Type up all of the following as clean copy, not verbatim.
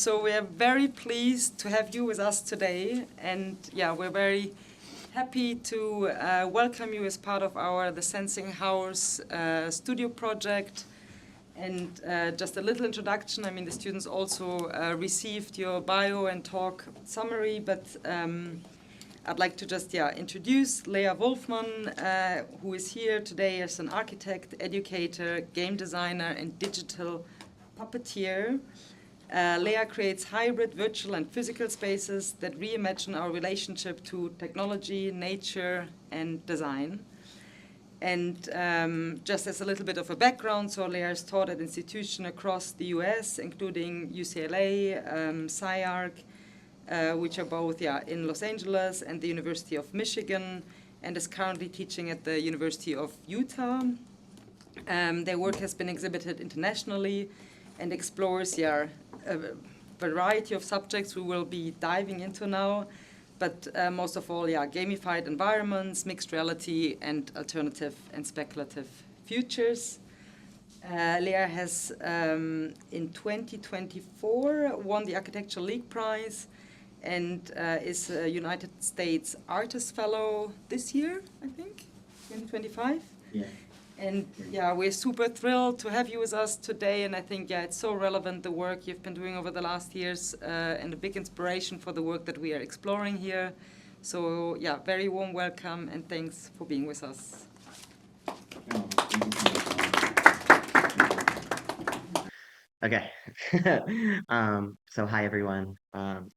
So we are very pleased to have you with us today, and yeah, we're very happy to welcome you as part of our The Sensing House studio project. And just a little introduction. I mean, the students also received your bio and talk summary, but I'd like to just introduce Leah Wulfman, who is here today as an architect, educator, game designer, and digital puppeteer. Leah creates hybrid virtual and physical spaces that reimagine our relationship to technology, nature, and design. And just as a little bit of a background, so Leah has taught at institutions across the US, including UCLA, SciArc, which are both in Los Angeles and the University of Michigan, and is currently teaching at the University of Utah. Their work has been exhibited internationally and explores a variety of subjects we will be diving into now, but most of all, gamified environments, mixed reality, and alternative and speculative futures. Leah has, in 2024, won the Architecture League Prize and is a United States Artist Fellow this year, I think, 2025. Yeah. And we're super thrilled to have you with us today. And I think, it's so relevant, the work you've been doing over the last years, and a big inspiration for the work that we are exploring here. So, very warm welcome and thanks for being with us. Okay. So hi, everyone.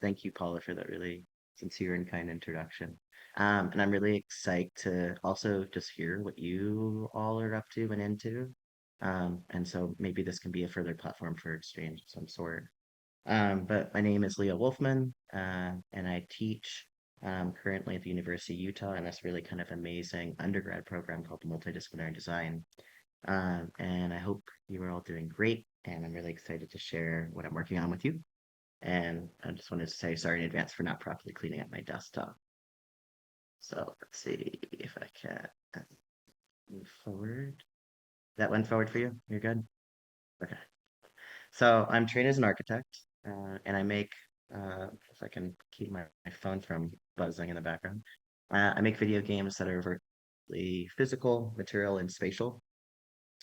Thank you, Paula, for that really sincere and kind introduction. And I'm really excited to also just hear what you all are up to and into. And so maybe this can be a further platform for exchange of some sort. But my name is Leah Wulfman, and I teach currently at the University of Utah in this really kind of amazing undergrad program called Multidisciplinary Design. And I hope you are all doing great, and I'm really excited to share what I'm working on with you. And I just wanted to say sorry in advance for not properly cleaning up my desktop. So let's see if I can move forward. That went forward for you? You're good? Okay. So I'm trained as an architect, and I make, if I can keep my phone from buzzing in the background, I make video games that are overtly physical, material, and spatial.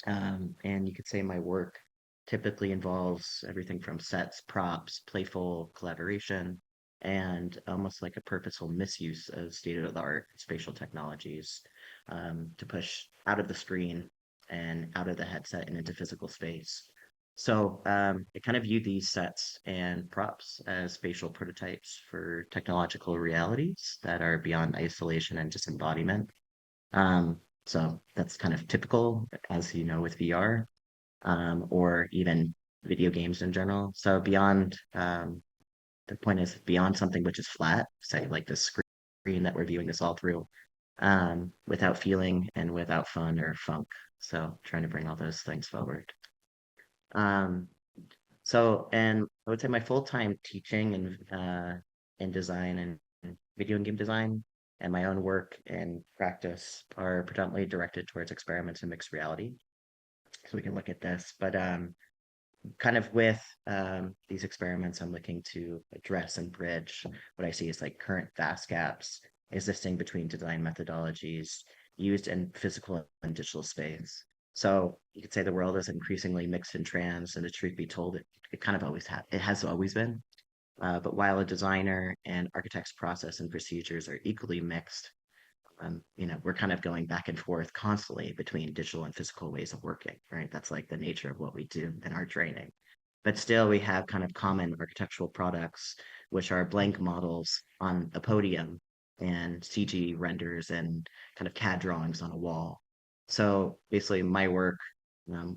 And you could say my work typically involves everything from sets, props, playful collaboration, and almost like a purposeful misuse of state-of-the-art spatial technologies to push out of the screen and out of the headset and into physical space. So I kind of view these sets and props as spatial prototypes for technological realities that are beyond isolation and disembodiment. So that's kind of typical, as you know, with VR, or even video games in general. So beyond, the point is beyond something which is flat, say like the screen that we're viewing this all through, without feeling and without fun or funk. So trying to bring all those things forward. Um, and I would say my full-time teaching in design and video game design and my own work and practice are predominantly directed towards experiments in mixed reality. So we can look at this, but kind of with these experiments, I'm looking to address and bridge what I see as like current vast gaps existing between design methodologies used in physical and digital space. So you could say the world is increasingly mixed and trans, and the truth be told, it kind of it has always been. But while a designer and architect's process and procedures are equally mixed, we're kind of going back and forth constantly between digital and physical ways of working, right? That's like the nature of what we do in our training. But still, we have kind of common architectural products, which are blank models on a podium and CG renders and kind of CAD drawings on a wall. So basically, my work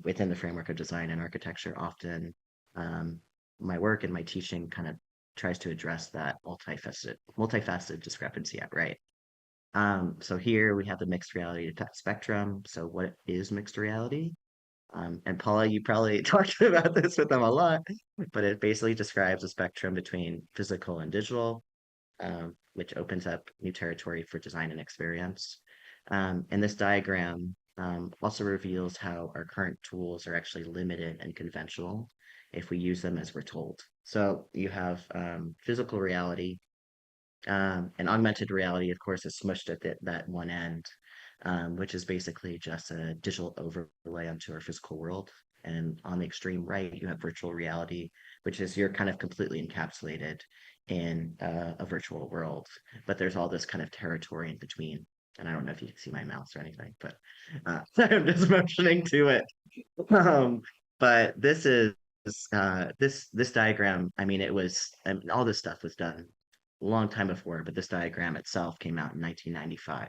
within the framework of design and architecture often um, my work and my teaching kind of tries to address that multifaceted discrepancy at right. So here we have the mixed reality spectrum. So what is mixed reality? And Paula, you probably talked about this with them a lot, but it basically describes a spectrum between physical and digital, which opens up new territory for design and experience. And this diagram also reveals how our current tools are actually limited and conventional if we use them as we're told. So you have physical reality, and augmented reality, of course, is smushed at that one end, which is basically just a digital overlay onto our physical world. And on the extreme right, you have virtual reality, which is you're kind of completely encapsulated in a virtual world, but there's all this kind of territory in between. And I don't know if you can see my mouse or anything, but I'm just motioning to it. Um, but this is this diagram. I mean, all this stuff was done a long time before, but this diagram itself came out in 1995.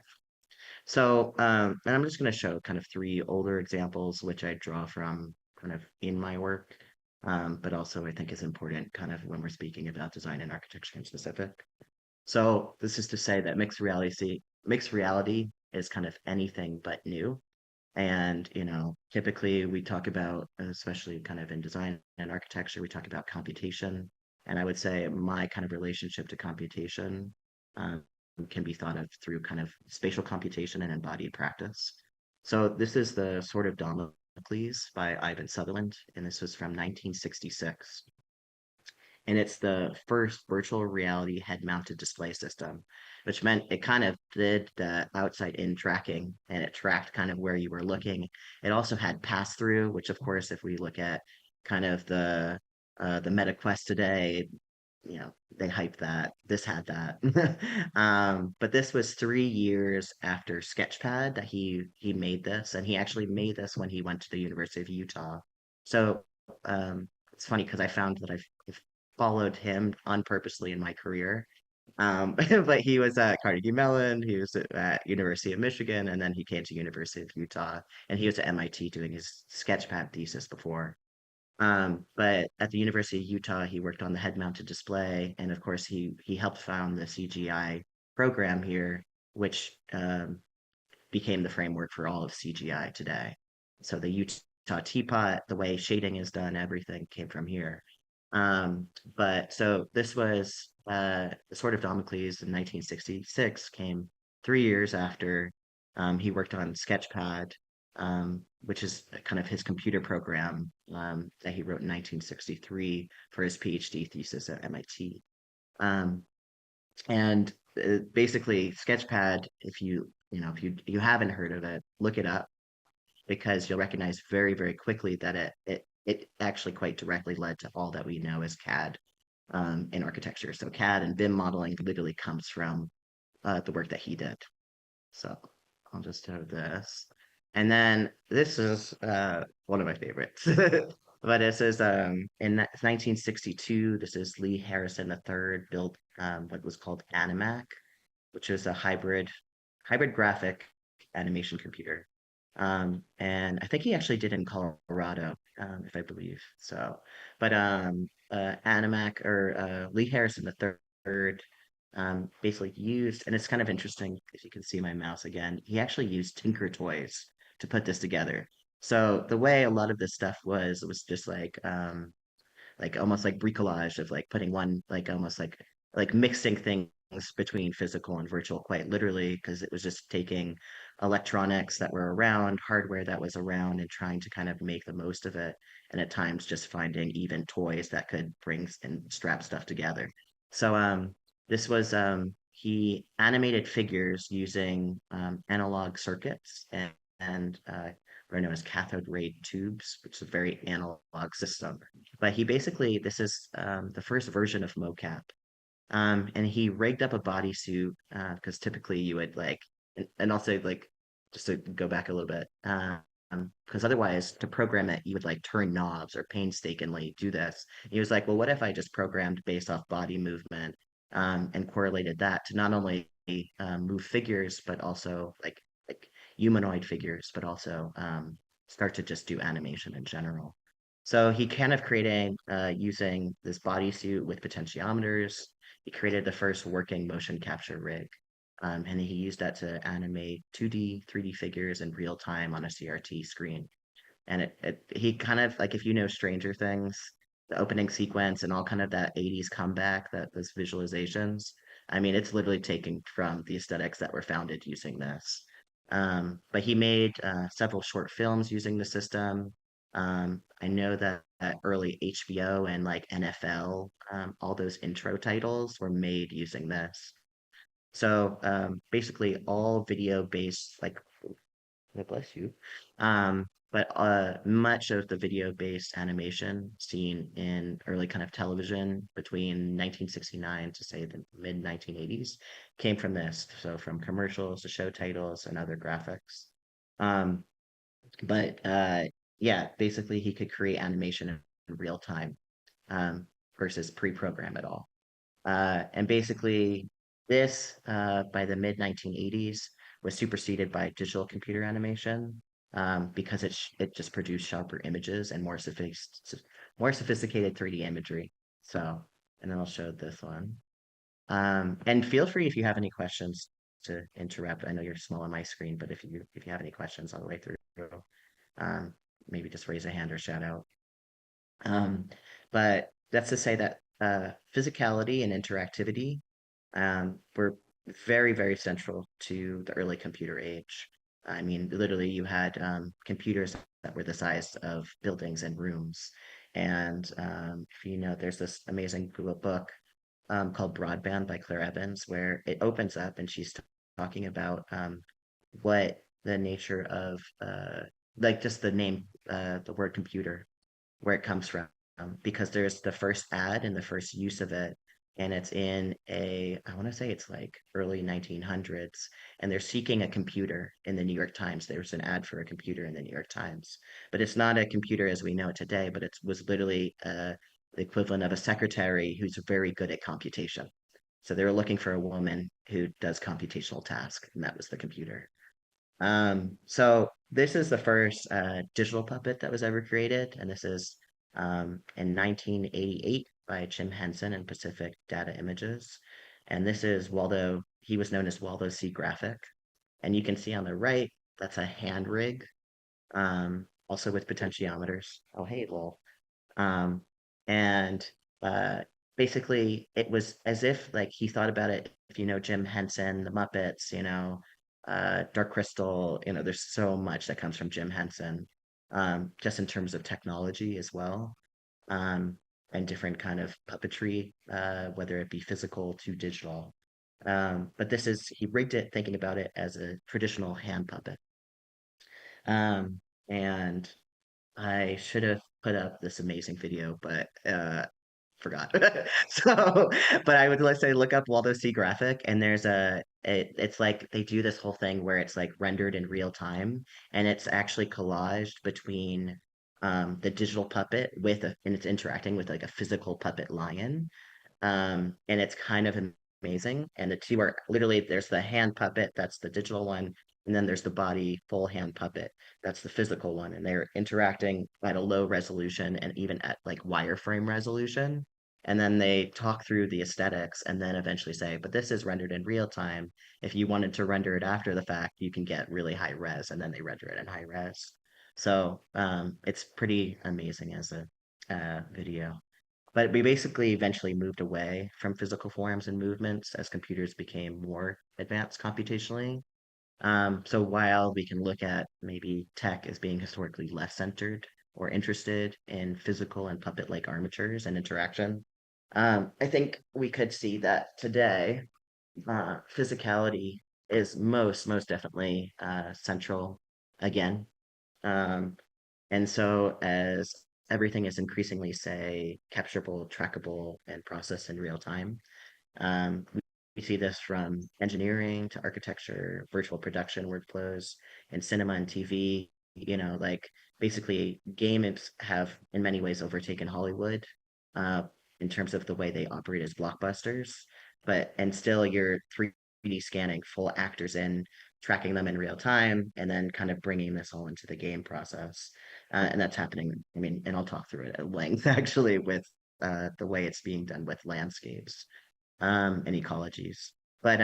So, and I'm just going to show kind of three older examples, which I draw from kind of in my work, but also I think is important kind of when we're speaking about design and architecture in specific. So this is to say that mixed reality is kind of anything but new. And, typically we talk about, especially kind of in design and architecture, we talk about computation. And I would say my kind of relationship to computation um, can be thought of through kind of spatial computation and embodied practice. So this is the Sword of Damocles by Ivan Sutherland, and this was from 1966, and it's the first virtual reality head-mounted display system, which meant it kind of did the outside-in tracking, and it tracked kind of where you were looking. It also had pass-through, which of course, if we look at kind of the Meta Quest today, they hyped that. This had that. But this was 3 years after Sketchpad that he made this, and he actually made this when he went to the University of Utah. So it's funny because I found that I've followed him unpurposely in my career. But he was at Carnegie Mellon, he was at University of Michigan, and then he came to University of Utah, and he was at MIT doing his Sketchpad thesis before. But at the University of Utah, he worked on the head-mounted display, and of course, he helped found the CGI program here, which became the framework for all of CGI today. So the Utah teapot, the way shading is done, everything came from here. But so this was the Sword of Damocles in 1966 came 3 years after he worked on Sketchpad, which is kind of his computer program that he wrote in 1963 for his PhD thesis at MIT. Um, and basically, Sketchpad, if you haven't heard of it, look it up because you'll recognize very, very quickly that it actually quite directly led to all that we know as CAD in architecture. So CAD and BIM modeling literally comes from the work that he did. So I'll just have this. And then this is one of my favorites. But this is in 1962, this is Lee Harrison III built what was called Animac, which is a hybrid graphic animation computer. And I think he actually did in Colorado, if I believe so. But Animac or Lee Harrison III basically used, and it's kind of interesting if you can see my mouse again, he actually used Tinker Toys to put this together. So the way a lot of this stuff was just like almost like bricolage of like putting one like almost like mixing things between physical and virtual quite literally because it was just taking electronics that were around, hardware that was around, and trying to kind of make the most of it, and at times just finding even toys that could bring and strap stuff together. So this was he animated figures using analog circuits and what are known as cathode ray tubes, which is a very analog system. But he basically, this is the first version of mocap. And he rigged up a bodysuit because typically you would like, and also like, just to go back a little bit, because otherwise to program it, you would like turn knobs or painstakingly do this. He was like, well, what if I just programmed based off body movement and correlated that to not only move figures, but also like humanoid figures, but also start to just do animation in general. So he kind of created using this bodysuit with potentiometers. He created the first working motion capture rig. And he used that to animate 2D, 3D figures in real time on a CRT screen. And he kind of like if you know Stranger Things, the opening sequence and all kind of that 80s comeback, that those visualizations. I mean, it's literally taken from the aesthetics that were founded using this. But he made several short films using the system. I know that early HBO and like NFL, all those intro titles were made using this. So basically all video based like God bless you. But much of the video-based animation seen in early kind of television between 1969 to say the mid 1980s came from this. So from commercials to show titles and other graphics. Um, but yeah, basically he could create animation in real time versus pre-program it all. And basically, this by the mid 1980s was superseded by digital computer animation because it just produced sharper images and more sophisticated 3D imagery. So, and then I'll show this one. And feel free if you have any questions to interrupt. I know you're small on my screen, but if you have any questions all the way through, um, maybe just raise a hand or shout out. Um, but that's to say that physicality and interactivity were very, very central to the early computer age. I mean, literally, you had computers that were the size of buildings and rooms. And if you know, there's this amazing book called Broadband by Claire Evans, where it opens up and she's talking about what the nature of, like just the name, the word computer where it comes from because there's the first ad and the first use of it and it's in I want to say it's like early 1900s and they're seeking a computer in the New York Times. There's an ad for a computer in the New York Times, but it's not a computer as we know it today, but it was literally the equivalent of a secretary who's very good at computation. So they were looking for a woman who does computational tasks, and that was the computer. So this is the first digital puppet that was ever created, and this is in 1988 by Jim Henson and Pacific Data Images. And this is Waldo, he was known as Waldo C. Graphic. And you can see on the right, that's a hand rig, also with potentiometers. Oh, hey, lol. Um, and uh, basically, it was as if like he thought about it. If you know Jim Henson, the Muppets, Dark Crystal, there's so much that comes from Jim Henson, just in terms of technology as well, um, and different kind of puppetry, whether it be physical to digital. But he rigged it thinking about it as a traditional hand puppet. And I should have put up this amazing video, but forgot. So, but I would let's say look up Waldo C graphic, and it's like they do this whole thing where it's like rendered in real time, and it's actually collaged between the digital puppet and it's interacting with like a physical puppet lion, and it's kind of amazing. And the two are literally there's the hand puppet, that's the digital one, and then there's the body full hand puppet, that's the physical one. And they're interacting at a low resolution and even at like wireframe resolution. And then they talk through the aesthetics and then eventually say, but this is rendered in real time. If you wanted to render it after the fact, you can get really high res, and then they render it in high res. So it's pretty amazing as a video. But we basically eventually moved away from physical forms and movements as computers became more advanced computationally. So while we can look at maybe tech as being historically less centered or interested in physical and puppet-like armatures and interaction, I think we could see that today physicality is most definitely central again. Um, and so as everything is increasingly, say, capturable, trackable, and processed in real time, we see this from engineering to architecture, virtual production workflows, and cinema and TV. Like basically games have in many ways overtaken Hollywood uh, in terms of the way they operate as blockbusters. And still you're 3D scanning full actors in, tracking them in real time, and then kind of bringing this all into the game process. And that's happening. I mean, and I'll talk through it at length actually with the way it's being done with landscapes and ecologies. But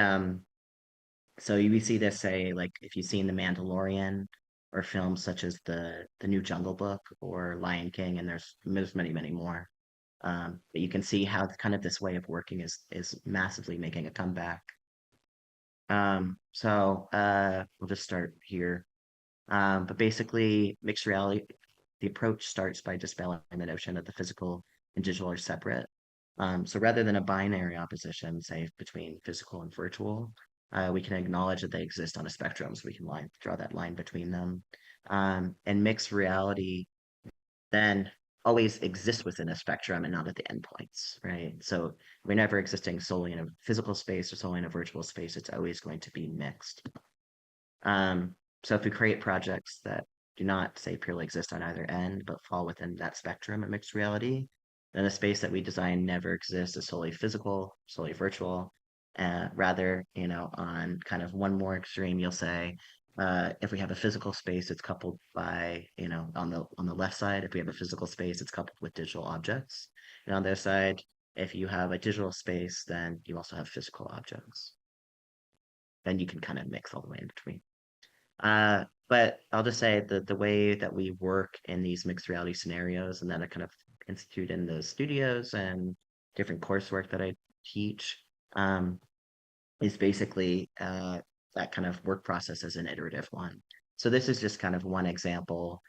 so we see this say like if you've seen The Mandalorian or films such as the new Jungle Book or Lion King, and there's many more. But you can see how kind of this way of working is massively making a comeback. So we'll just start here. But basically, mixed reality. the approach starts by dispelling the notion that the physical and digital are separate. So rather than a binary opposition, say, between physical and virtual, we can acknowledge that they exist on a spectrum, so we can draw that line between them. And mixed reality then always exists within a spectrum and not at the endpoints, right? So we're never existing solely in a physical space or solely in a virtual space. It's always going to be mixed. So if we create projects that do not, say, purely exist on either end, but fall within that spectrum of mixed reality, then the space that we design never exists as solely physical, solely virtual. Rather, on kind of one more extreme, you'll say, if we have a physical space, it's coupled by, on the left side, if we have a physical space, it's coupled with digital objects. And on the other side, if you have a digital space, then you also have physical objects. And you can kind of mix all the way in between. But I'll just say that the way that we work in these mixed reality scenarios and then I kind of institute in the studios and different coursework that I teach um, is basically that kind of work process as an iterative one. So this is just kind of one example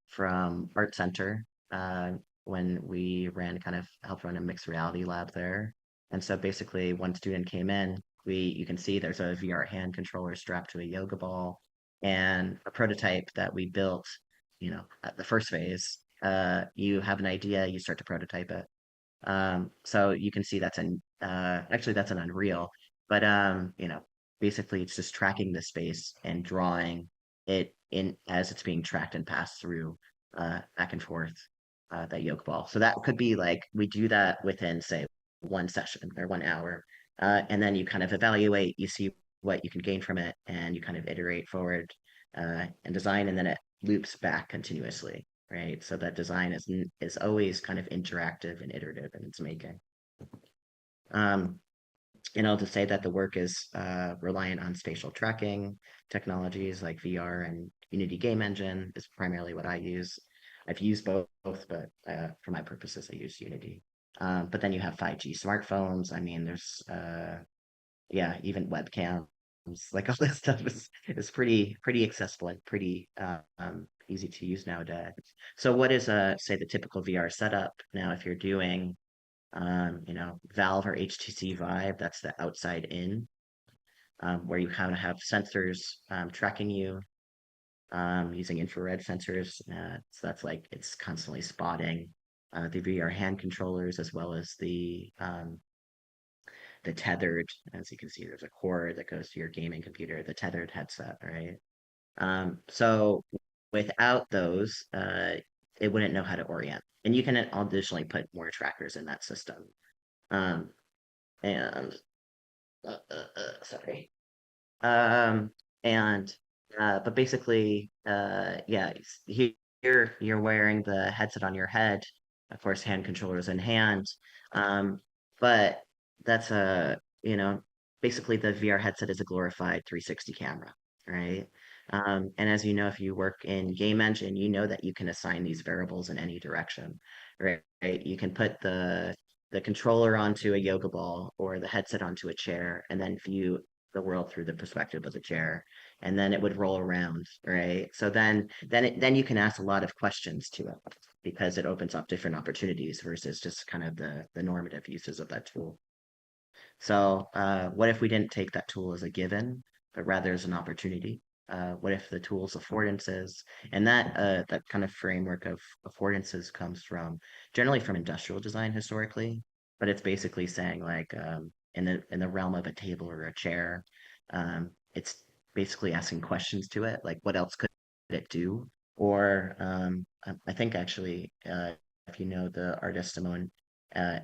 from Art Center when we helped run a mixed reality lab there. And so basically one student came in, you can see there's a VR hand controller strapped to a yoga ball and a prototype that we built, at the first phase. You have an idea, you start to prototype it. So you can see actually that's an Unreal, but basically it's just tracking the space and drawing it in as it's being tracked and passed through back and forth that yoke ball. So that could be like we do that within say one session or 1 hour, and then you kind of evaluate, you see what you can gain from it, and you kind of iterate forward and design, and then it loops back continuously, right? So that design is always kind of interactive and iterative in its making. Um, and I'll just say that the work is reliant on spatial tracking technologies like VR and Unity Game Engine is primarily what I use. I've used both, but for my purposes, I use Unity. But then you have 5G smartphones. I mean, there's yeah, even webcams, like all this stuff is pretty accessible and pretty easy to use nowadays. So what is say the typical VR setup? Now, if you're doing Valve or HTC Vive, that's the outside in, where you kind of have sensors tracking you using infrared sensors. So that's like it's constantly spotting the VR hand controllers as well as the tethered, as you can see, there's a cord that goes to your gaming computer, the tethered headset, right? So without those, it wouldn't know how to orient. And you can additionally put more trackers in that system. Um, and sorry. Um, and but basically, yeah, here you're wearing the headset on your head, of course, hand controllers in hand. Um, but that's basically the VR headset is a glorified 360 camera, right? And as you know, if you work in Game Engine, you know that you can assign these variables in any direction, right? You can put the controller onto a yoga ball or the headset onto a chair and then view the world through the perspective of the chair, and then it would roll around, right? So then you can ask a lot of questions to it because it opens up different opportunities versus just kind of the normative uses of that tool. So what if we didn't take that tool as a given, but rather as an opportunity? What if the tool's affordances, and that kind of framework of affordances comes from generally from industrial design historically, but it's basically saying like in the realm of a table or a chair, it's basically asking questions to it, like what else could it do? Or I think actually, if you know the artist Simone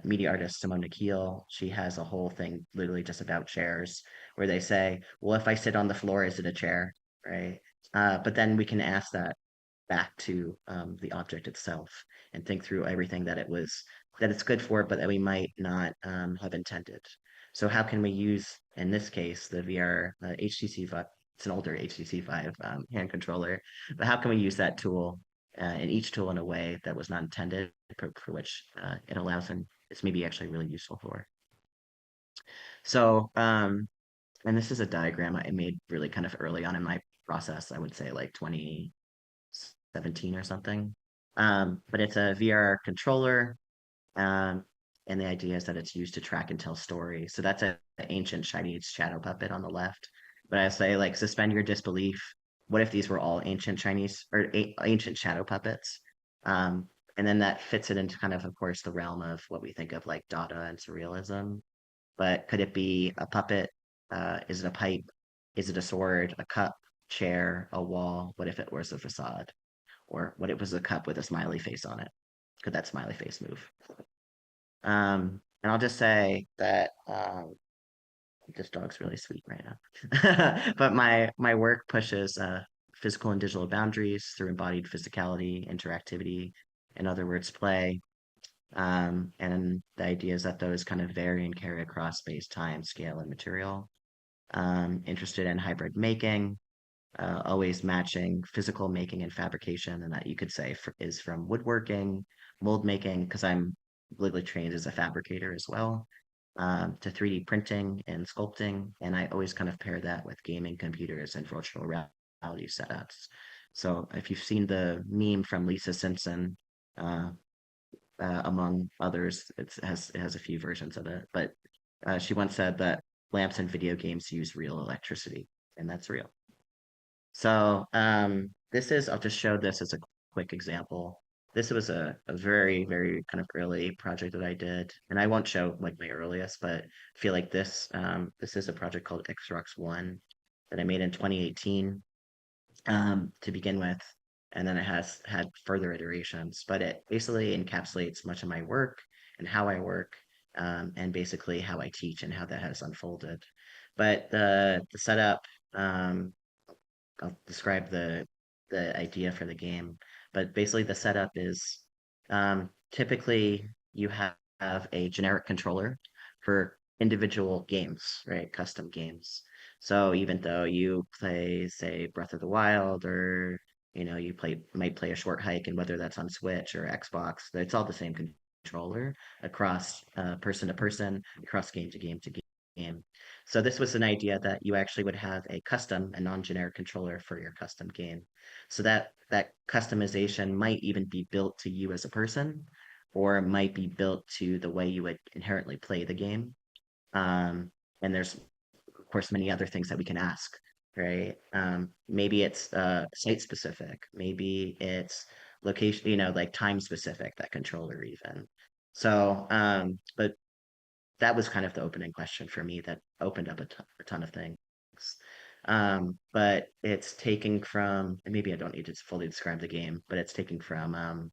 media artist Simone Nikhil, she has a whole thing literally just about chairs where they say, well, if I sit on the floor, is it a chair? Right. But then we can ask that back to the object itself and think through everything that it's good for, but that we might not have intended. So how can we use, in this case, the VR HTC Vive? It's an older HTC Vive hand controller, but how can we use that tool and each tool in a way that was not intended for which it allows and it's maybe actually really useful for. So, and this is a diagram I made really kind of early on in my process, I would say like 2017 2017 or something. But it's a VR controller, um, and the idea is that it's used to track and tell stories. So that's an ancient Chinese shadow puppet on the left. But I say, like, suspend your disbelief. What if these were all ancient Chinese or ancient shadow puppets? Um, and then that fits it into kind of course, the realm of what we think of like Dada and surrealism. But could it be a puppet? Is it a pipe? Is it a sword, a cup, chair, a wall? What if it was a facade? Or what if it was a cup with a smiley face on it? Could that smiley face move? And I'll just say that this dog's really sweet right now. But my work pushes physical and digital boundaries through embodied physicality, interactivity, in other words, play. And the idea is that those kind of vary and carry across space, time, scale, and material. Interested in hybrid making, always matching physical making and fabrication, and that you could say is from woodworking, mold making, because I'm literally trained as a fabricator as well, to 3D printing and sculpting, and I always kind of pair that with gaming computers and virtual reality setups. So if you've seen the meme from Lisa Simpson, uh, among others, it has a few versions of it, but she once said that lamps in video games use real electricity, and that's real. So I'll just show this as a quick example. This was a very, very kind of early project that I did. And I won't show like my earliest, but I feel like this is a project called Xrox One that I made in 2018 to begin with. And then it has had further iterations, but it basically encapsulates much of my work and how I work, and basically how I teach and how that has unfolded. But the setup, um, I'll describe the idea for the game. But basically, the setup is typically you have a generic controller for individual games, right? Custom games. So even though you play, say, Breath of the Wild, or might play a short hike, and whether that's on Switch or Xbox, it's all the same controller across person to person, across game to game to game. So this was an idea that you actually would have a non-generic controller for your custom game. So that customization might even be built to you as a person, or it might be built to the way you would inherently play the game. Um, and there's of course many other things that we can ask, right? Maybe it's site specific, maybe it's location, like time specific, that controller even. So, but that was kind of the opening question for me that opened up a ton of things. But it's taking from, and maybe I don't need to fully describe the game, but it's taking from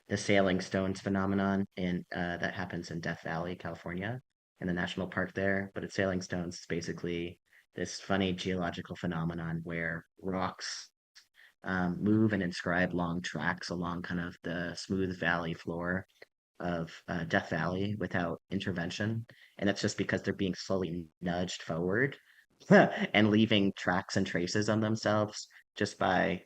the sailing stones phenomenon that happens in Death Valley, California, in the national park there. But it's sailing stones. It's basically this funny geological phenomenon where rocks move and inscribe long tracks along kind of the smooth valley floor of Death Valley without intervention. And it's just because they're being slowly nudged forward and leaving tracks and traces on themselves just by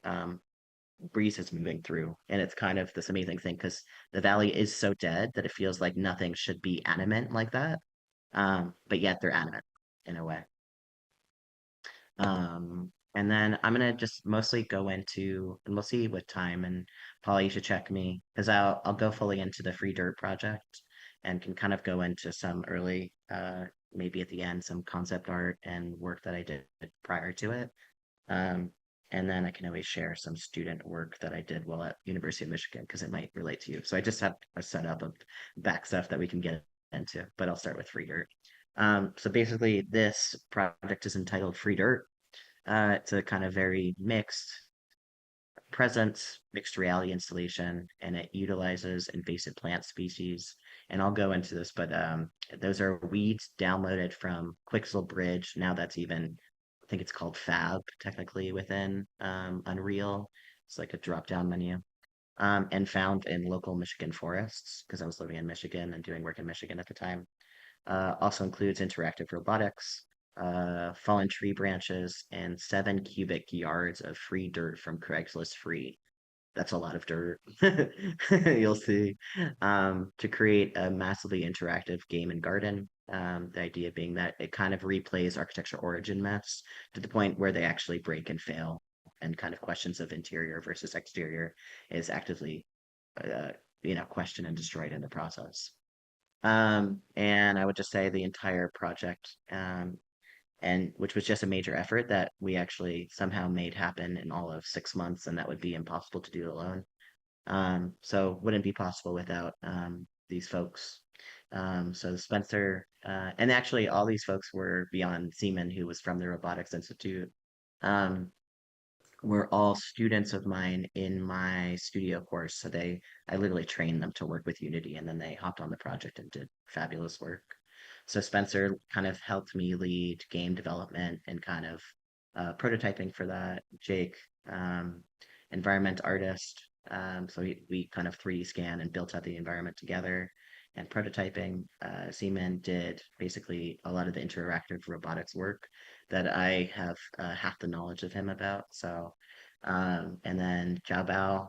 breezes moving through. And it's kind of this amazing thing because the valley is so dead that it feels like nothing should be animate like that. But yet they're animate in a way. And then I'm gonna just mostly go into, and we'll see with time. And Paul, you should check me because I'll go fully into the free dirt project and can kind of go into some early, maybe at the end, some concept art and work that I did prior to it. Um, and then I can always share some student work that I did while at University of Michigan because it might relate to you. So I just have a setup of back stuff that we can get into, but I'll start with free dirt. So basically, this project is entitled Free Dirt. It's a kind of very mixed presence, mixed reality installation, and it utilizes invasive plant species. And I'll go into this, but those are weeds downloaded from Quixel Bridge. Now that's even, I think it's called Fab technically within Unreal. It's like a drop-down menu. And found in local Michigan forests because I was living in Michigan and doing work in Michigan at the time. Also includes interactive robotics, fallen tree branches, and 7 cubic yards of free dirt from Craigslist Free. That's a lot of dirt. You'll see. To create a massively interactive game and garden. The idea being that it kind of replays architecture origin maps to the point where they actually break and fail and kind of questions of interior versus exterior is actively, uh, questioned and destroyed in the process. And I would just say the entire project, and which was just a major effort that we actually somehow made happen in all of 6 months, and that would be impossible to do alone. So wouldn't be possible without these folks. So Spencer, and actually all these folks were beyond Seaman, who was from the Robotics Institute. Um, were all students of mine in my studio course. So I literally trained them to work with Unity, and then they hopped on the project and did fabulous work. So Spencer kind of helped me lead game development and kind of prototyping for that. Jake, um, environment artist. So we kind of 3D scan and built out the environment together. And prototyping, Seaman did basically a lot of the interactive robotics work that I have half the knowledge of him about. So, and then Jiao Bao,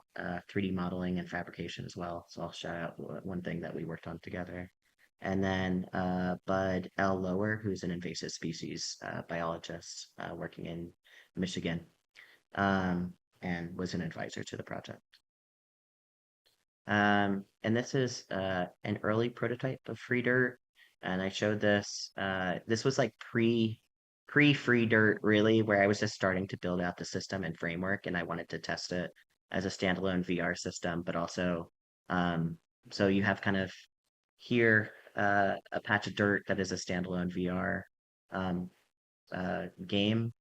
3D modeling and fabrication as well. So I'll shout out one thing that we worked on together. And then Bud L. Lower, who's an invasive species biologist working in Michigan, um, and was an advisor to the project. And this is an early prototype of Free Dirt, and I showed this. This was like pre Free Dirt, really, where I was just starting to build out the system and framework, and I wanted to test it as a standalone VR system, but also, so you have kind of here a patch of dirt that is a standalone VR um, game.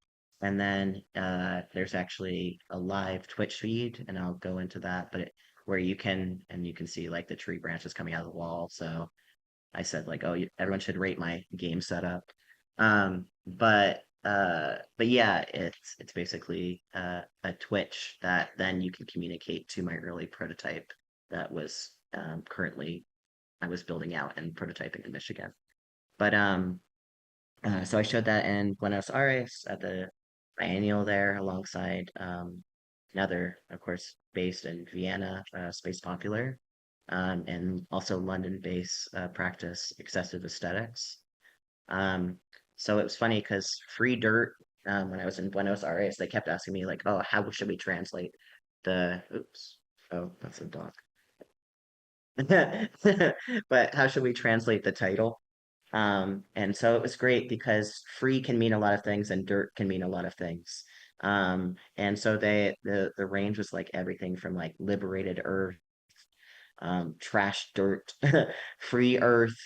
And then there's actually a live Twitch feed, and I'll go into that, but where you can see like the tree branches coming out of the wall. So I said like, oh, everyone should rate my game setup. But yeah, it's basically a Twitch that then you can communicate to my early prototype that was currently I was building out and prototyping in Michigan. But so I showed that in Buenos Aires at the biennial there alongside another, of course, based in Vienna, Space Popular, and also London-based practice excessive aesthetics. Um, so it was funny because Free Dirt, when I was in Buenos Aires, they kept asking me like, "Oh, how should we translate the?" Oops. Oh, that's a dog. But how should we translate the title? And so it was great because free can mean a lot of things and dirt can mean a lot of things. And so the range was like everything from like liberated earth, trash dirt, free earth,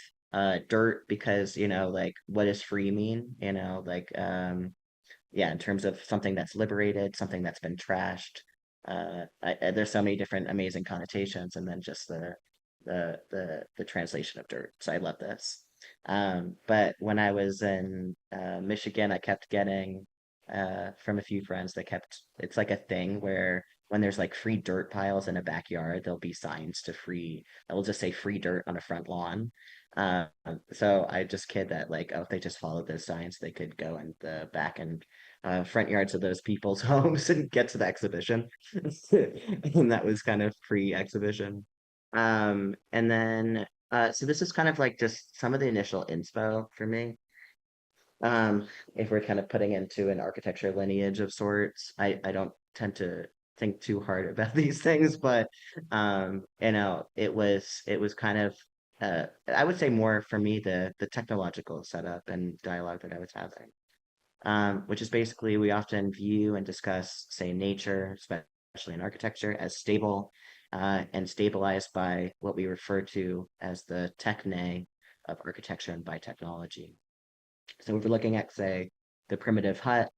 dirt because, like what does free mean? Yeah, in terms of something that's liberated, something that's been trashed. There's so many different amazing connotations, and then just the translation of dirt. So I love this. But when I was in Michigan, I kept getting from a few friends that kept it's like a thing where when there's like free dirt piles in a backyard, there'll be signs to free that will just say free dirt on a front lawn. Uh, so I just kid that like, oh, if they just followed those signs, they could go in the back and front yards of those people's homes and get to the exhibition. And that was kind of pre-exhibition. And then so this is kind of like just some of the initial inspo for me. If we're kind of putting into an architecture lineage of sorts, I don't tend to think too hard about these things, but it was kind of I would say more for me the technological setup and dialogue that I was having, which is basically we often view and discuss, say, nature, especially in architecture, as stable and stabilized by what we refer to as the techne of architecture and by technology. So if we're looking at, say, the primitive hut,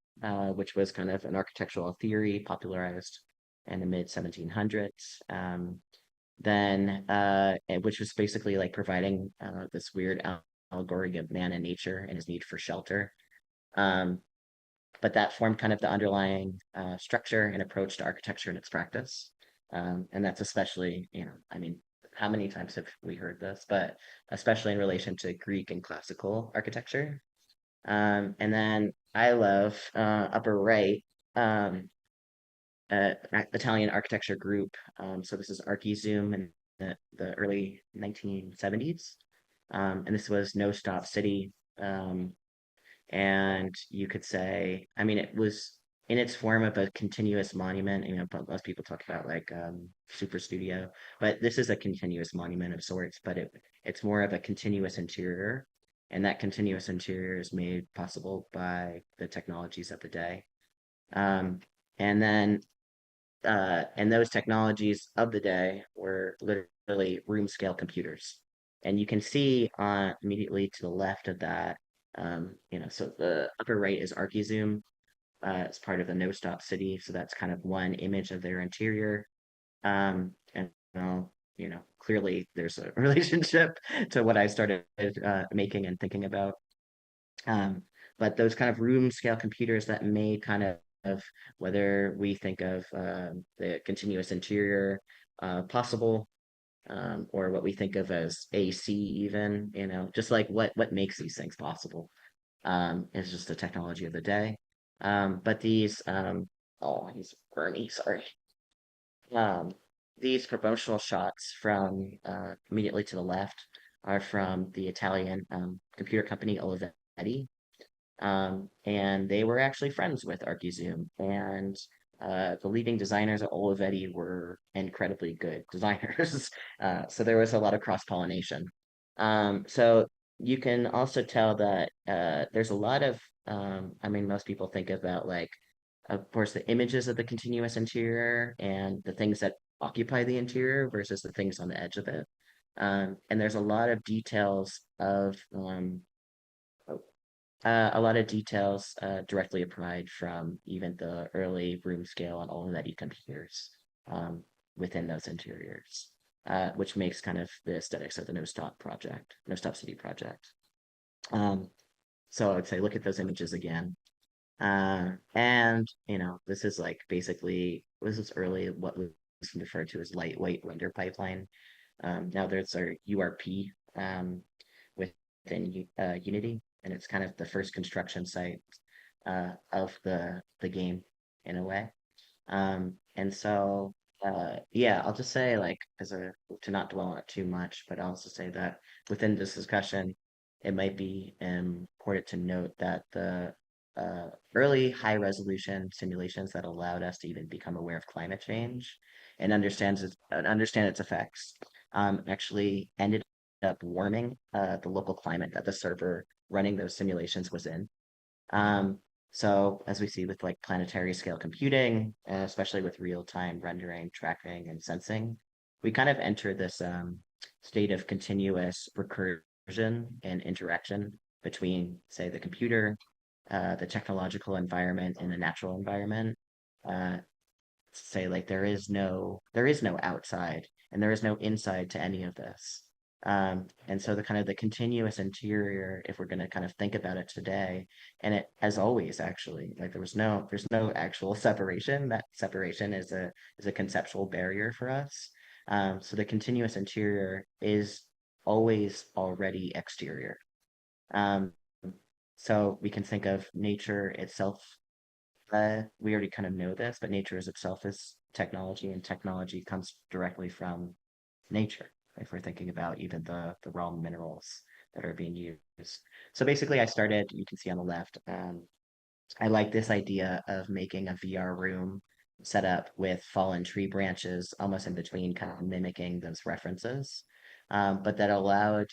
which was kind of an architectural theory popularized in the mid 1700s, then which was basically like providing this weird allegory of man and nature and his need for shelter. Um, but that formed kind of the underlying structure and approach to architecture and its practice. And that's especially, I mean, how many times have we heard this? But especially in relation to Greek and classical architecture. And then I love upper right, um, Italian architecture group. So this is ArchiZoom in the early 1970s. And this was No Stop City. And you could say, I mean, in its form of a continuous monument. But most people talk about like super studio, but this is a continuous monument of sorts. But it's more of a continuous interior, and that continuous interior is made possible by the technologies of the day. Um, and then and those technologies of the day were literally room scale computers. And you can see immediately to the left of that, so the upper right is ArchiZoom as part of the No Stop City. So that's kind of one image of their interior. And well, clearly there's a relationship to what I started making and thinking about. Um, but those kind of room scale computers that made kind of whether we think of the continuous interior possible, or what we think of as AC even, just like what makes these things possible, is just the technology of the day. But oh, he's Bernie, sorry. Um, these promotional shots from immediately to the left are from the Italian computer company Olivetti, and they were actually friends with ArchiZoom. And the leading designers at Olivetti were incredibly good designers. So there was a lot of cross-pollination. So you can also tell that there's a lot of, most people think about like, of course, the images of the continuous interior and the things that occupy the interior versus the things on the edge of it. And there's a lot of details directly applied from even the early room scale and Olivetti computers within those interiors, which makes kind of the aesthetics of the No Stop City project. Um, so I would say look at those images again. And this is like basically this is early what was referred to as lightweight render pipeline. Now there's our URP within Unity, and it's kind of the first construction site of the game in a way. And so yeah, I'll just say like to not dwell on it too much, but I'll also say that within this discussion, it might be important to note that the early high resolution simulations that allowed us to even become aware of climate change and understand its effects actually ended up warming the local climate that the server running those simulations was in. Um, so as we see with like planetary scale computing, especially with real-time rendering, tracking, and sensing, we kind of enter this state of continuous recursion and interaction between, say, the computer, the technological environment, and the natural environment. Uh, Say like there is no outside and there is no inside to any of this. And so the kind of the continuous interior, if we're going to kind of think about it today, and it as always actually like there's no actual separation. That separation is a conceptual barrier for us. So the continuous interior is always already exterior. Um, so we can think of nature itself. We already kind of know this, but nature is itself is technology, and technology comes directly from nature. If we're thinking about even the raw minerals that are being used. So basically, I started. You can see on the left. I like this idea of making a VR room set up with fallen tree branches almost in between, kind of mimicking those references, but that allowed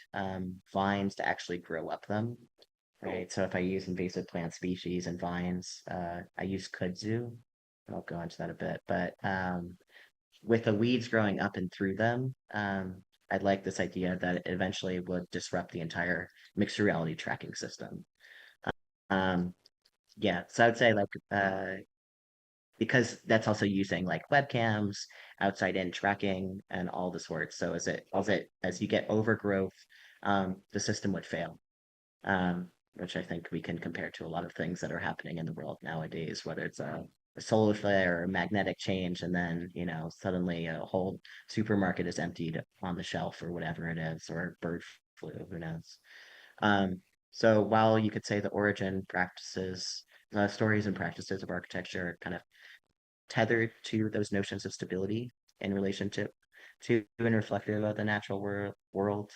vines to actually grow up them. Right. So if I use invasive plant species and vines, I use kudzu. I'll go into that a bit, but with the weeds growing up and through them, I'd like this idea that it eventually would disrupt the entire mixed reality tracking system. Um, yeah, so I would say like because that's also using like webcams, outside in tracking, and all the sorts. So as you get overgrowth, the system would fail. Which I think we can compare to a lot of things that are happening in the world nowadays, whether it's a solar flare or a magnetic change, and then, suddenly a whole supermarket is emptied on the shelf or whatever it is, or bird flu, who knows. Um, so while you could say the origin practices, stories and practices of architecture are kind of tethered to those notions of stability in relationship to and reflective of the natural world.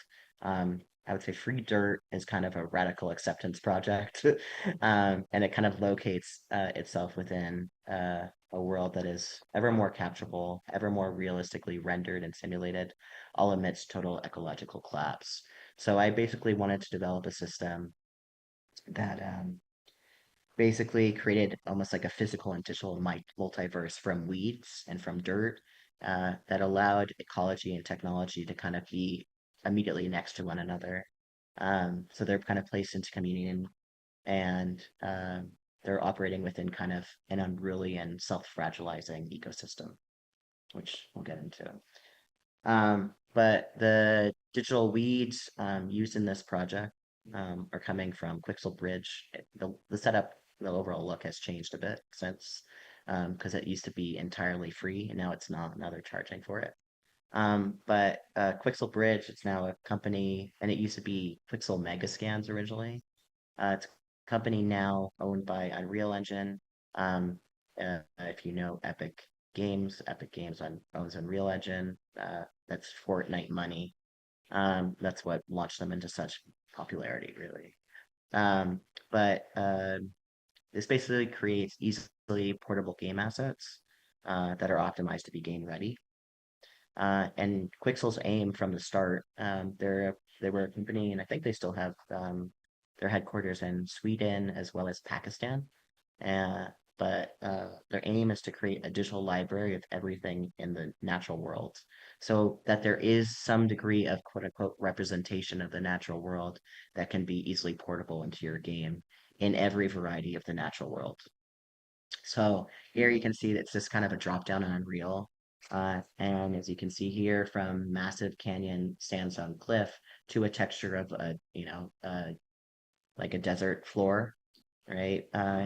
I would say Free Dirt is kind of a radical acceptance project, and it kind of locates itself within a world that is ever more capturable, ever more realistically rendered and simulated, all amidst total ecological collapse. So I basically wanted to develop a system that basically created almost like a physical and digital multiverse from weeds and from dirt that allowed ecology and technology to kind of be immediately next to one another. So they're kind of placed into communion and they're operating within kind of an unruly and self-fragilizing ecosystem, which we'll get into. But the digital weeds used in this project are coming from Quixel Bridge. The setup, the overall look has changed a bit since, because it used to be entirely free and now it's not. Now they're charging for it. But Quixel Bridge, it's now a company, and it used to be Quixel Megascans originally. It's a company now owned by Unreal Engine. Um, if you know Epic Games owns Unreal Engine. That's Fortnite money. That's what launched them into such popularity, really. Um, but this basically creates easily portable game assets that are optimized to be game ready. And Quixel's aim from the start, they were a company, and I think they still have their headquarters in Sweden as well as Pakistan. Uh, but their aim is to create a digital library of everything in the natural world, so that there is some degree of quote unquote representation of the natural world that can be easily portable into your game in every variety of the natural world. So here you can see it's just kind of a drop down on Unreal. And as you can see here, from massive canyon sandstone cliff to a texture of like a desert floor, right?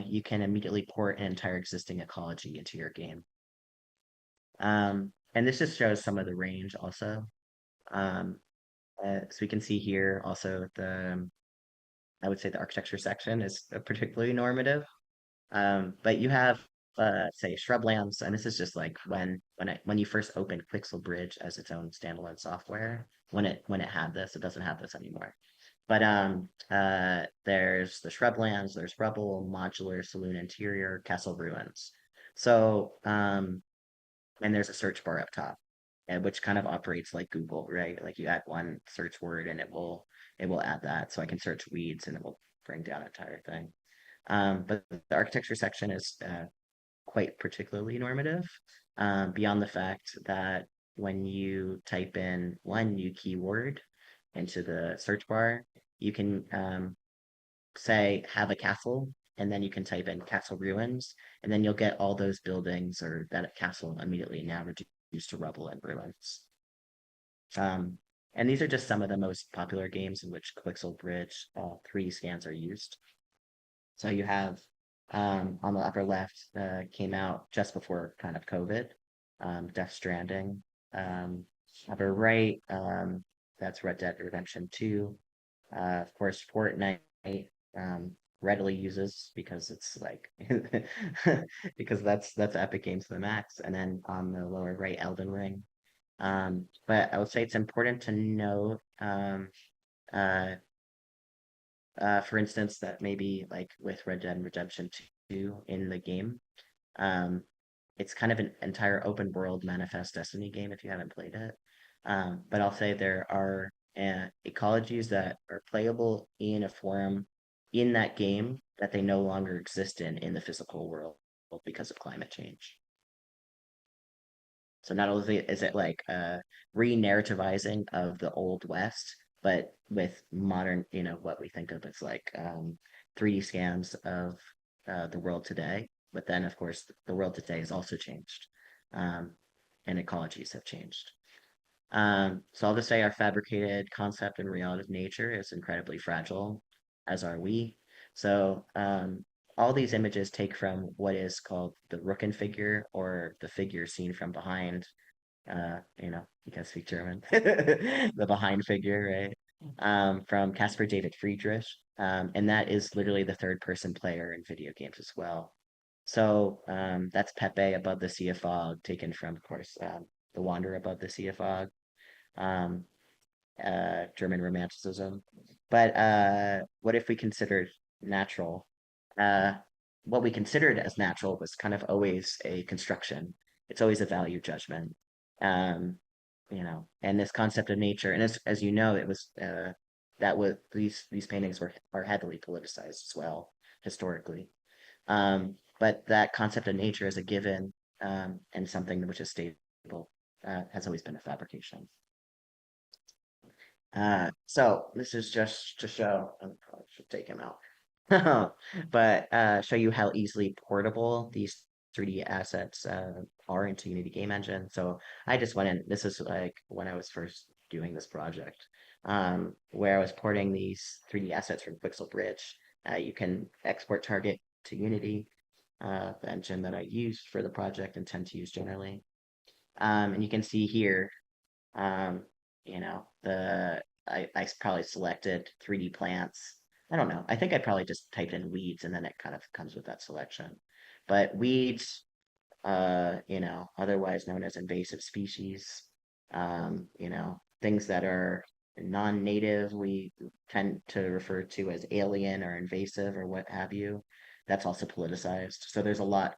You can immediately port an entire existing ecology into your game. And this just shows some of the range also. Um, so we can see here also I would say the architecture section is particularly normative. But you have say shrublands, and this is just like when you first opened Pixel Bridge as its own standalone software, when it had this, it doesn't have this anymore. But there's the shrublands, there's rubble, modular, saloon interior, castle ruins. So and there's a search bar up top, which kind of operates like Google, right? Like you add one search word and it will add that. So I can search weeds and it will bring down an entire thing. But the architecture section is quite particularly normative, beyond the fact that when you type in one new keyword into the search bar, you can say have a castle, and then you can type in castle ruins, and then you'll get all those buildings or that castle immediately now reduced to rubble and ruins. Um, and these are just some of the most popular games in which Quixel Bridge 3D scans are used. So you have on the upper left came out just before kind of COVID, Death Stranding. Upper right, that's Red Dead Redemption 2. Of course, Fortnite readily uses because it's like because that's Epic Games to the max. And then on the lower right, Elden Ring. But I would say it's important to note uh, for instance, that maybe like with Red Dead Redemption 2 in the game, um, it's kind of an entire open world Manifest Destiny game if you haven't played it. But I'll say there are ecologies that are playable in a form in that game that they no longer exist in the physical world because of climate change. So not only is it like re-narrativizing of the Old West, but with modern, what we think of as like 3D scans of the world today. But then, of course, the world today has also changed, um, and ecologies have changed. So I'll just say our fabricated concept and reality of nature is incredibly fragile, as are we. So all these images take from what is called the Rücken figure, or the figure seen from behind. You can speak German. The behind figure, right? From Caspar David Friedrich. And that is literally the third person player in video games as well. So that's Pepe above the Sea of Fog, taken from, of course, The Wanderer above the Sea of Fog. Um, German Romanticism. But what if we considered natural? Uh, what we considered as natural was kind of always a construction. It's always a value judgment. Um, and this concept of nature, and as you know, it was that was these paintings are heavily politicized as well historically. But that concept of nature as a given and something which is stable has always been a fabrication. So this is just to show, I probably should take him out, but show you how easily portable these 3D assets are into Unity Game Engine. So I just went in, this is like when I was first doing this project, where I was porting these 3D assets from Pixel Bridge. You can export target to Unity, the engine that I use for the project and tend to use generally. And you can see here um, I probably selected 3D plants. I don't know. I think I probably just typed in weeds and then it kind of comes with that selection. But weeds, otherwise known as invasive species, things that are non-native, we tend to refer to as alien or invasive or what have you. That's also politicized. So there's a lot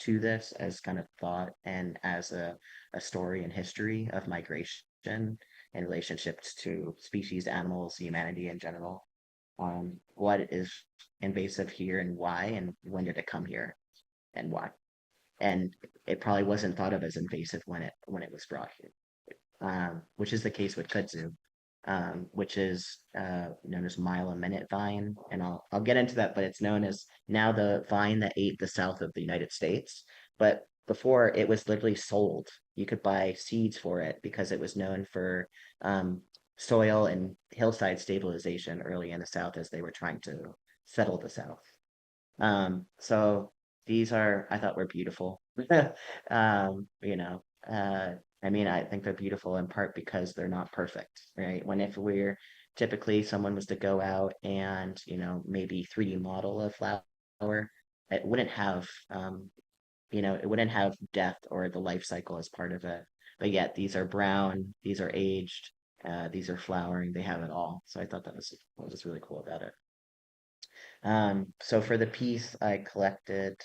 to this as kind of thought and as a story and history of migration and relationships to species, animals, humanity in general. What is invasive here and why, and when did it come here and why? And it probably wasn't thought of as invasive when it was brought here, which is the case with kudzu, which is known as mile a minute vine, and I'll get into that, but it's known as now the vine that ate the south of the United States. But before it was literally sold. You could buy seeds for it because it was known for um, soil and hillside stabilization early in the South as they were trying to settle the South. So these are I thought were beautiful. You know, I mean, I think they're beautiful in part because they're not perfect, right? When if we're typically someone was to go out and, maybe 3D model a flower, it wouldn't have, it wouldn't have death or the life cycle as part of it. But yet these are brown, these are aged, these are flowering, they have it all. So I thought that was what was really cool about it. So for the piece, I collected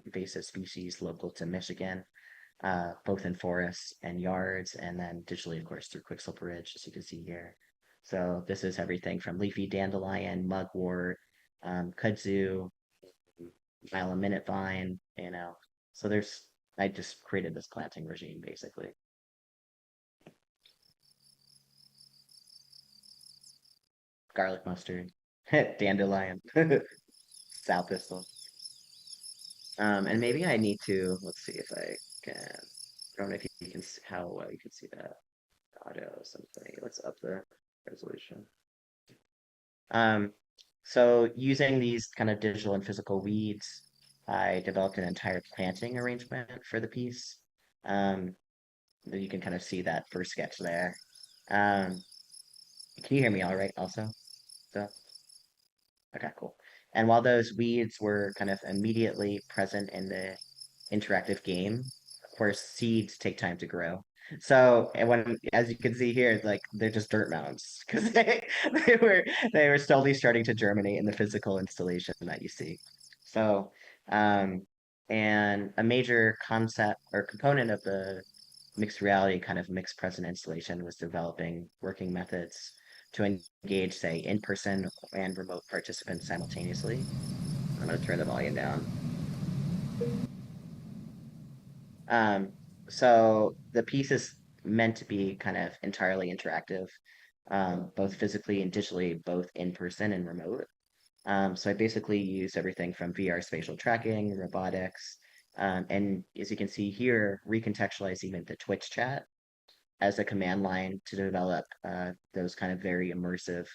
invasive species local to Michigan, both in forests and yards, and then digitally, of course, through Quixel Bridge, as you can see here. So this is everything from leafy dandelion, mugwort, kudzu, mile a minute vine. So I just created this planting regime basically. Garlic mustard, dandelion, sow thistle. And maybe I need to, let's see if I can, I don't know if you can, how well you can see that auto something. Let's up the resolution. Um, so using these kind of digital and physical weeds, I developed an entire planting arrangement for the piece. Um, you can kind of see that first sketch there. Um, can you hear me all right also? So, okay, cool. And while those weeds were kind of immediately present in the interactive game, of course, seeds take time to grow. So, and when, as you can see here, like they're just dirt mounds because they were they were slowly starting to germinate in the physical installation that you see. So, um, and a major concept or component of the mixed reality kind of mixed present installation was developing working methods to engage, say, in-person and remote participants simultaneously. I'm going to turn the volume down. Um, so the piece is meant to be kind of entirely interactive, both physically and digitally, both in person and remote. So I basically use everything from VR spatial tracking, robotics, and as you can see here, recontextualize even the Twitch chat as a command line to develop those kind of very immersive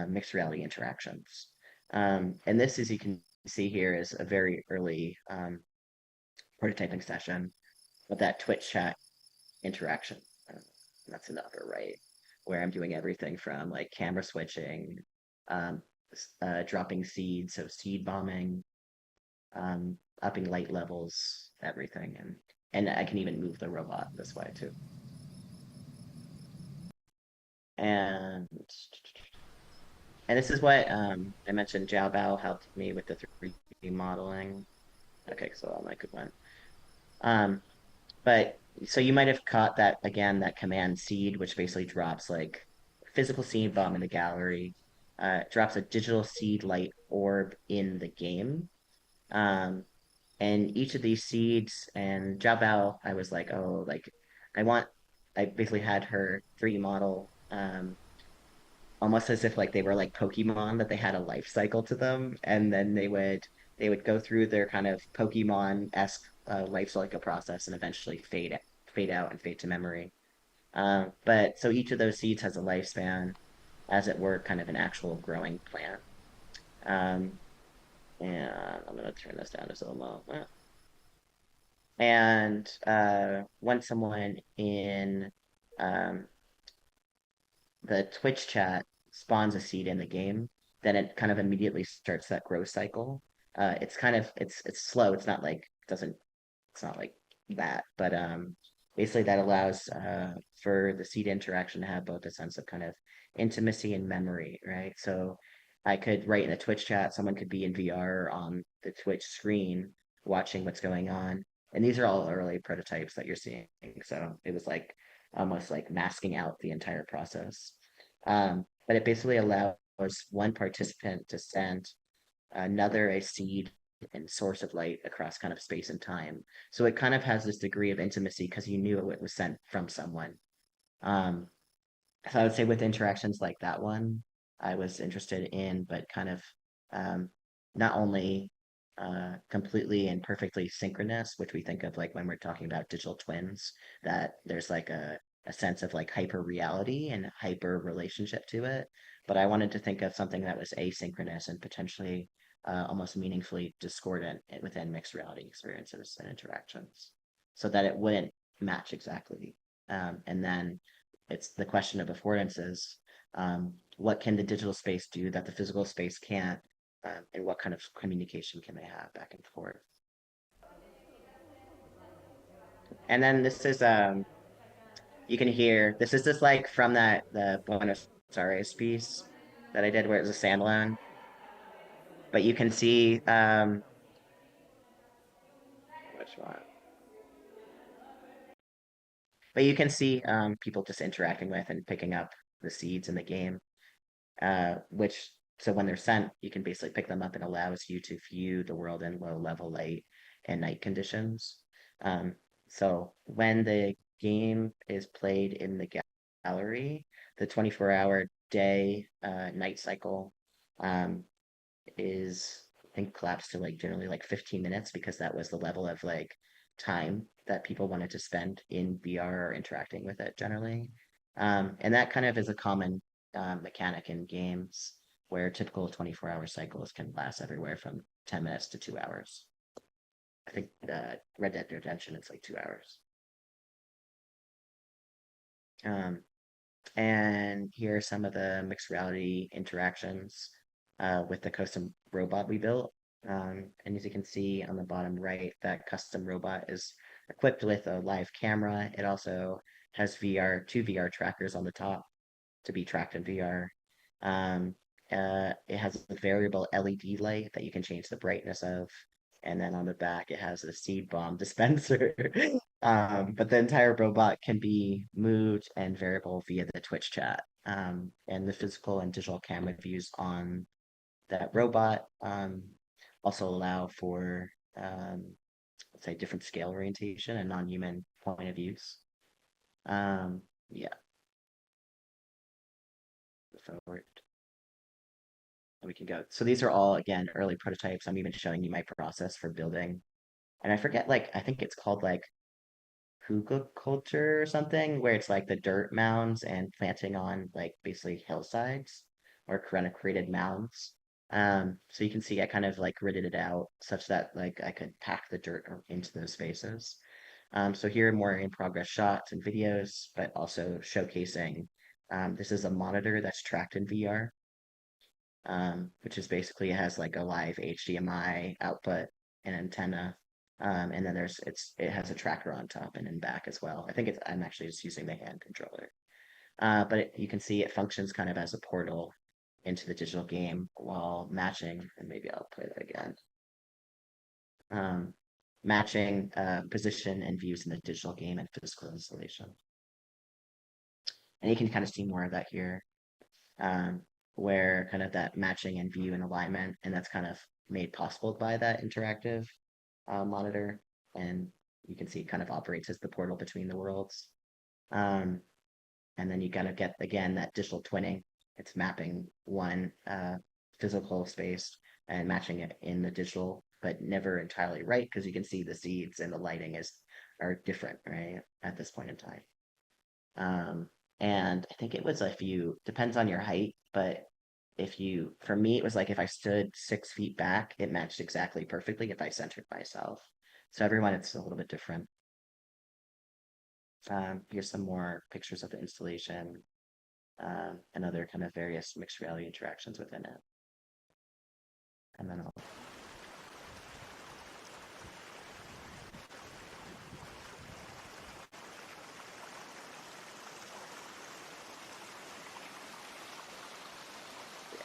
mixed reality interactions. And this, as you can see here, is a very early prototyping session of that Twitch chat interaction. Uh, that's in the upper right, where I'm doing everything from like camera switching, um, dropping seeds, so seed bombing, upping light levels, everything, and I can even move the robot this way too. And and this is what I mentioned. Jiao helped me with the 3D modeling. Okay, so I'll make it one. Um, but so you might have caught that again, that command seed, which basically drops like physical seed bomb in the gallery, drops a digital seed light orb in the game. Um, and each of these seeds and Jiao, I was like, oh, like I want, I basically had her 3D model, almost as if like they were like Pokemon, that they had a life cycle to them, and then they would go through their kind of Pokemon-esque life cycle process and eventually fade out and fade to memory. But so each of those seeds has a lifespan, as it were, kind of an actual growing plant. Um, and I'm gonna turn this down to so low. And once someone in um, the Twitch chat spawns a seed in the game, then it kind of immediately starts that growth cycle. It's kind of it's slow. It's not like doesn't it's not like that, but basically that allows for the seed interaction to have both a sense of kind of intimacy and memory, right? So I could write in a Twitch chat, someone could be in VR on the Twitch screen watching what's going on. And these are all early prototypes that you're seeing. So it was like almost like masking out the entire process. But it basically allows one participant to send another a seed and source of light across kind of space and time. So it kind of has this degree of intimacy because you knew it was sent from someone. Um, so I would say with interactions like that one, I was interested in, but kind of um, not only completely and perfectly synchronous, which we think of like when we're talking about digital twins, that there's like a sense of like hyper reality and hyper relationship to it. But I wanted to think of something that was asynchronous and potentially almost meaningfully discordant within mixed reality experiences and interactions so that it wouldn't match exactly. And then it's the question of affordances. What can the digital space do that the physical space can't? And what kind of communication can they have back and forth? And then this is you can hear this is just like from that the Buenos Aires piece that I did where it was a standalone, but you can see which one? But you can see people just interacting with and picking up the seeds in the game, which so when they're sent, you can basically pick them up and allows you to view the world in low level light and night conditions. Um, so when the game is played in the gallery, the 24-hour day night cycle um, is I think collapsed to like generally like 15 minutes because that was the level of like time that people wanted to spend in VR or interacting with it generally. And that kind of is a common mechanic in games where typical 24-hour cycles can last everywhere from 10 minutes to 2 hours. I think Red Dead Redemption it's like 2 hours. Um, and here are some of the mixed reality interactions with the custom robot we built. And as you can see on the bottom right, that custom robot is equipped with a live camera. It also has two VR trackers on the top to be tracked in VR. Um, it has a variable LED light that you can change the brightness of. And then on the back, it has a seed bomb dispenser. But the entire robot can be moved and variable via the Twitch chat. And the physical and digital camera views on that robot also allow for, let's say, different scale orientation and non-human point of views. Yeah, forward. We can go. So these are all, again, early prototypes. I'm even showing you my process for building. And I forget, like, I think it's called like Huga culture or something, where it's like the dirt mounds and planting on like basically hillsides or kind of created mounds. So you can see I kind of like gridded it out such that like I could pack the dirt into those spaces. So here are more in progress shots and videos, but also showcasing. This is a monitor that's tracked in VR, which is basically has like a live HDMI output and antenna. And then it has a tracker on top and in back as well. I think I'm actually just using the hand controller. But you can see it functions kind of as a portal into the digital game while matching, and maybe I'll play that again. Um, Matching position and views in the digital game and physical installation. And you can kind of see more of that here, where kind of that matching and view and alignment, and that's kind of made possible by that interactive monitor. And you can see it kind of operates as the portal between the worlds. And then you kind of get, again, that digital twinning. It's mapping one physical space and matching it in the digital, but never entirely right, because you can see the seeds and the lighting are different, right, at this point in time. And I think it was depends on your height, but for me, it was like if I stood 6 feet back, it matched exactly perfectly if I centered myself. So everyone, it's a little bit different. Here's some more pictures of the installation and other kind of various mixed reality interactions within it. And then I'll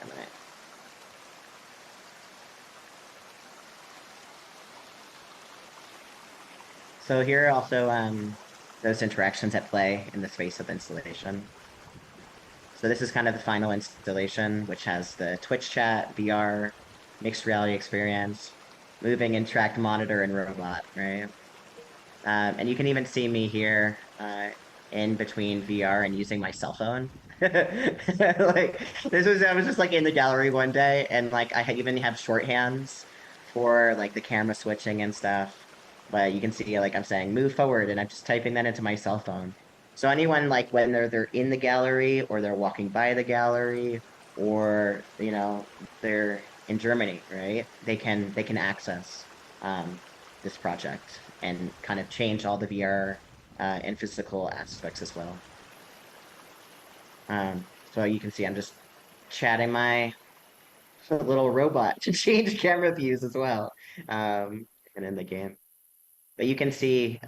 animate. So here are also those interactions at play in the space of installation. So this is kind of the final installation, which has the Twitch chat, VR, mixed reality experience, moving interact monitor, and robot, right? And you can even see me here in between VR and using my cell phone. Like I was just like in the gallery one day, and like I even have shorthands for like the camera switching and stuff. But you can see like I'm saying move forward, and I'm just typing that into my cell phone. So anyone like when they're in the gallery or they're walking by the gallery or they're in Germany, right? They can access this project and kind of change all the VR and physical aspects as well. So you can see I'm just chatting my little robot to change camera views as well, and in the game. But you can see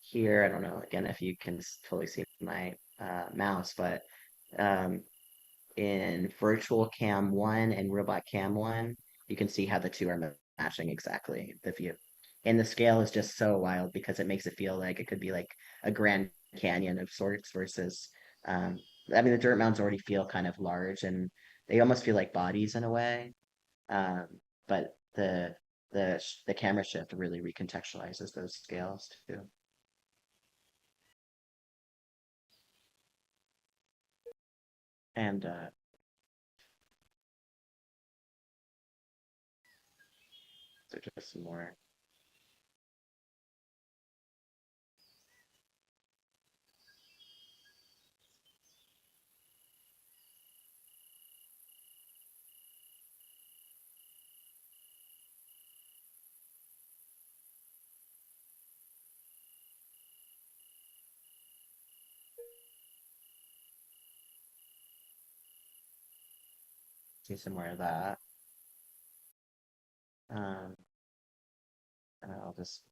here, I don't know, again, if you can totally see my mouse, but in virtual cam 1 and robot cam 1, you can see how the two are matching exactly the view. And the scale is just so wild because it makes it feel like it could be like a Grand Canyon of sorts versus, I mean, the dirt mounds already feel kind of large and they almost feel like bodies in a way. Um, but the camera shift really recontextualizes those scales too. And so just some more. See some more of that. Um, and I'll just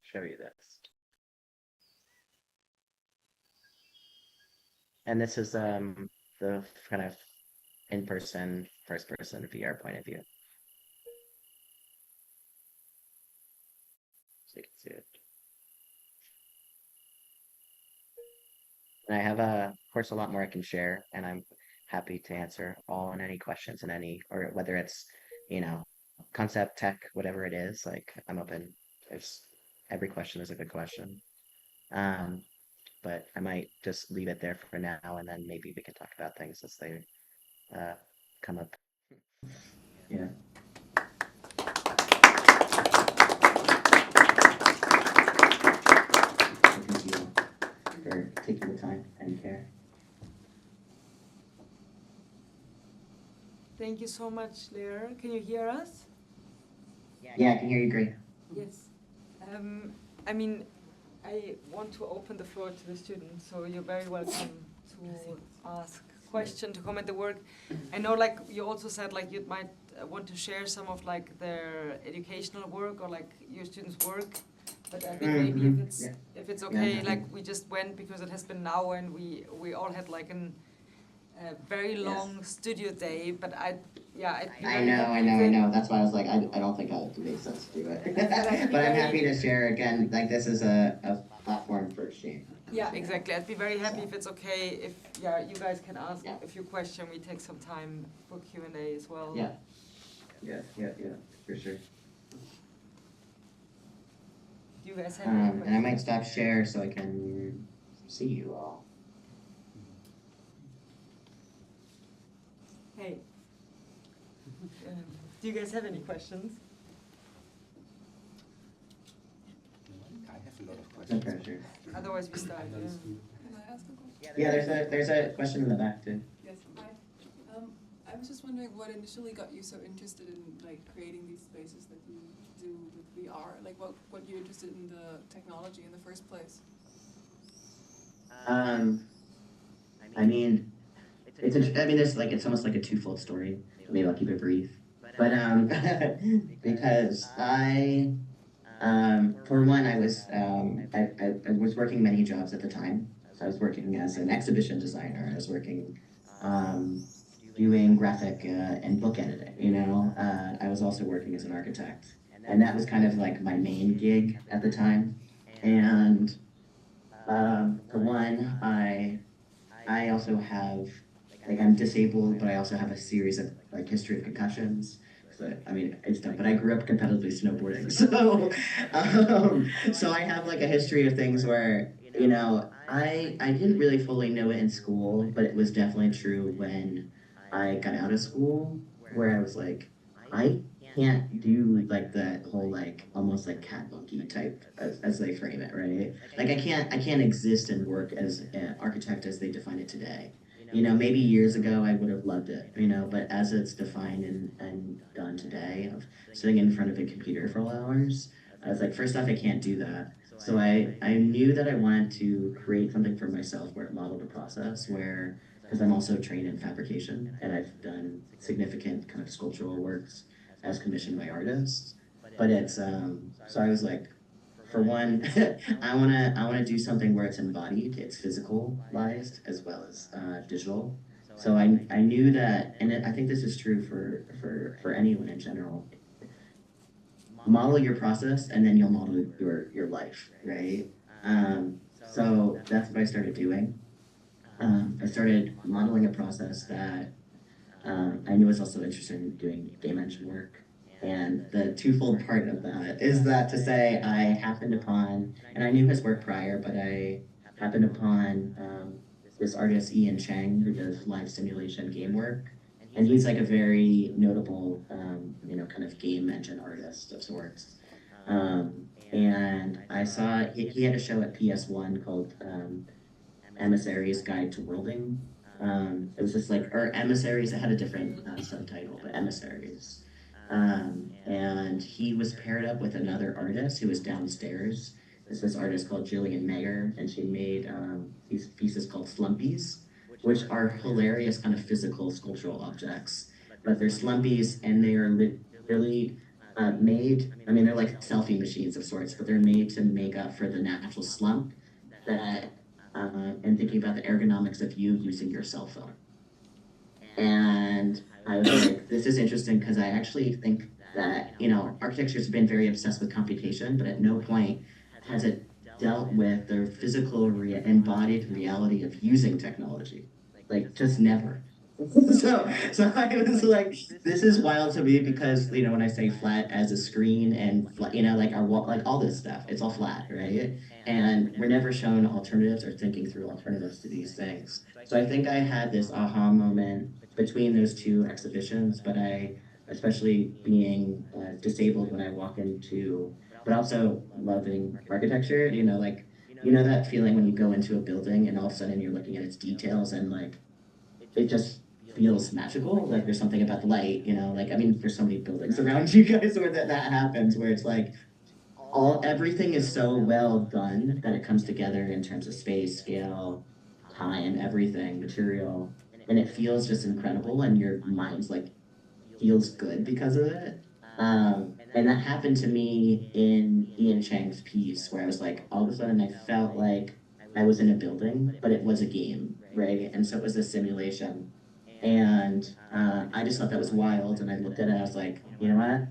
show you this. And this is the kind of in-person, first-person VR point of view. So you can see it. And I have, of course, a lot more I can share, and I'm happy to answer all and any questions and or whether it's, concept, tech, whatever it is, like I'm open. Every question is a good question. But I might just leave it there for now, and then maybe we can talk about things as they come up. Yeah. Thank you for taking the time and care. Thank you so much, Leah. Can you hear us? Yeah, I can hear you great. Yes. I mean, I want to open the floor to the students, so you're very welcome to ask question, to comment the work. I know, like you also said, like you might want to share some of like their educational work or like your students' work. But I think maybe if it's Yeah. if it's Yeah, okay, happy. like we just went because it has been now and we all had like a very Yes. long studio day. But I'd be I very know, happy I if know, I it. know. That's why I was like, I don't think it makes sense to do it. But I'd be But I'm very happy to share again, like this is a platform for exchange. Yeah, exactly. I'd be very happy So, if it's okay if you guys can ask yeah. a few questions. We take some time for Q&A as well. Yeah. Yeah, for sure. Do you guys have any questions? And I might stop share so I can see you all. Hey. Do you guys have any questions? I have a lot of No questions. pressure. Otherwise, we start. Yeah. Can I ask a question? Yeah, there's a question in the back too. Yes, hi. I was just wondering what initially got you so interested in like creating these spaces that you do with VR? Like what you interested in the technology in the first place? I mean, it's almost like a twofold story. Maybe I'll keep it brief. But because for one, I was working many jobs at the time. So I was working as an exhibition designer. I was working doing graphic and book editing. I was also working as an architect, and that was kind of like my main gig at the time. And for one, I also have like I'm disabled, but I also have a series of like history of concussions. So, I mean, it's done, but I grew up competitively snowboarding, so I have like a history of things where I didn't really fully know it in school, but it was definitely true when I got out of school, where I was like, I can't do like that whole like almost like cat monkey type as they frame it, right? Like I can't exist and work as an architect as they define it today. Maybe years ago I would have loved it, but as it's defined and done today, of sitting in front of a computer for 12 hours, I was like, first off, I can't do that. So I knew that I wanted to create something for myself where it modeled a process where, because I'm also trained in fabrication and I've done significant kind of sculptural works as commissioned by artists. But it's so I was like, for one, I wanna do something where it's embodied, it's physicalized as well as digital. So I knew that, and I think this is true for anyone in general. Model your process, and then you'll model your life, right? So that's what I started doing. I started modeling a process that I knew was also interested in doing game engine work. And the twofold part of that is that to say I happened upon, and I knew his work prior, but I happened upon this artist Ian Chang who does live simulation game work. And he's like a very notable, kind of game engine artist of sorts. And I saw he had a show at PS1 called Emissaries Guide to Worlding. It was just like, or Emissaries, it had a different subtitle, but Emissaries. And he was paired up with another artist who was downstairs. It's this artist called Jillian Mayer, and she made these pieces called Slumpies, which are hilarious kind of physical sculptural objects. But they're Slumpies, and they are really made, I mean, they're like selfie machines of sorts, but they're made to make up for the natural slump that and thinking about the ergonomics of you using your cell phone. And I was like, this is interesting because I actually think that, architecture's been very obsessed with computation, but at no point has it dealt with the physical embodied reality of using technology. Like, just never. So I was like, this is wild to me because when I say flat as a screen and flat, like our wall, like all this stuff, it's all flat, right? And we're never shown alternatives or thinking through alternatives to these things. So I think I had this aha moment between those two exhibitions, but especially being disabled when I walk into, but also loving architecture, like, that feeling when you go into a building and all of a sudden you're looking at its details and like, it just feels magical. Like there's something about the light, like, I mean, there's so many buildings around you guys where that happens, where it's like, everything is so well done that it comes together in terms of space, scale, time, everything, material, and it feels just incredible, and your mind's like feels good because of it. And that happened to me in Ian Chang's piece, where I was like, all of a sudden I felt like I was in a building, but it was a game, right? And so it was a simulation. And I just thought that was wild. And I looked at it and I was like, you know what?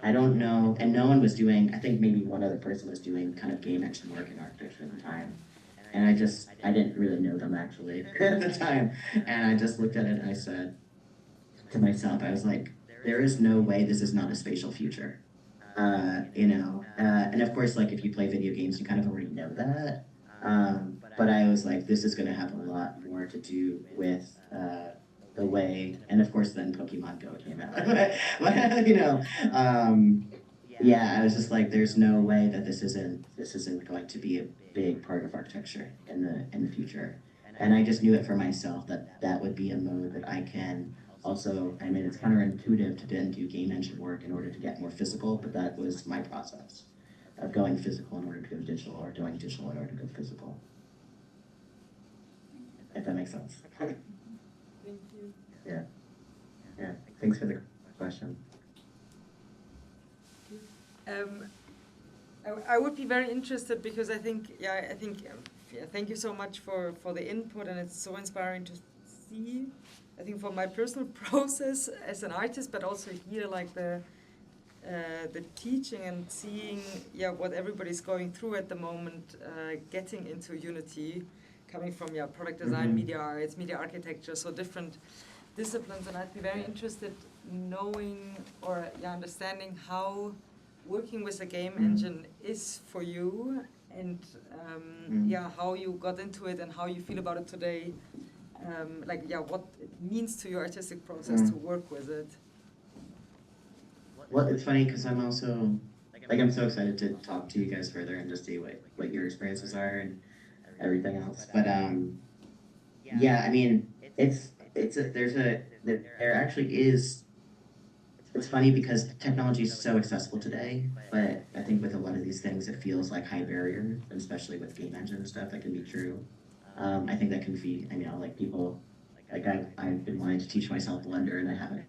I don't know. And no one was doing, I think maybe one other person was doing kind of game engine work in architecture at the time. And I didn't really know them actually at the time. And I just looked at it and I said to myself, I was like, there is no way this is not a spatial future. And of course, like if you play video games, you kind of already know that. But I was like, this is going to have a lot more to do with the way, and of course, then Pokemon Go came out. But, yeah, I was just like, there's no way that this isn't going to be a big part of architecture in the future. And I just knew it for myself that that would be a mode that I can also, I mean, it's counterintuitive to then do game engine work in order to get more physical, but that was my process of going physical in order to go digital, or doing digital in order to go physical. If that makes sense. Thank you. Yeah. Yeah. Thanks for the question. I would be very interested because I think, thank you so much for the input, and it's so inspiring to see. I think for my personal process as an artist, but also here like the teaching and seeing what everybody's going through at the moment, getting into Unity, coming from product design, media arts, media architecture, so different disciplines, and I'd be very interested knowing or understanding how working with a game engine is for you, and how you got into it and how you feel about it today. What it means to your artistic process to work with it. Well, it's funny because I'm also, I'm so excited to talk to you guys further and just see what your experiences are and everything else. But I mean, there actually is. It's funny because technology is so accessible today, but I think with a lot of these things, it feels like high barrier, especially with game engine stuff. That can be true. I think that can be, people, I've been wanting to teach myself Blender and I haven't.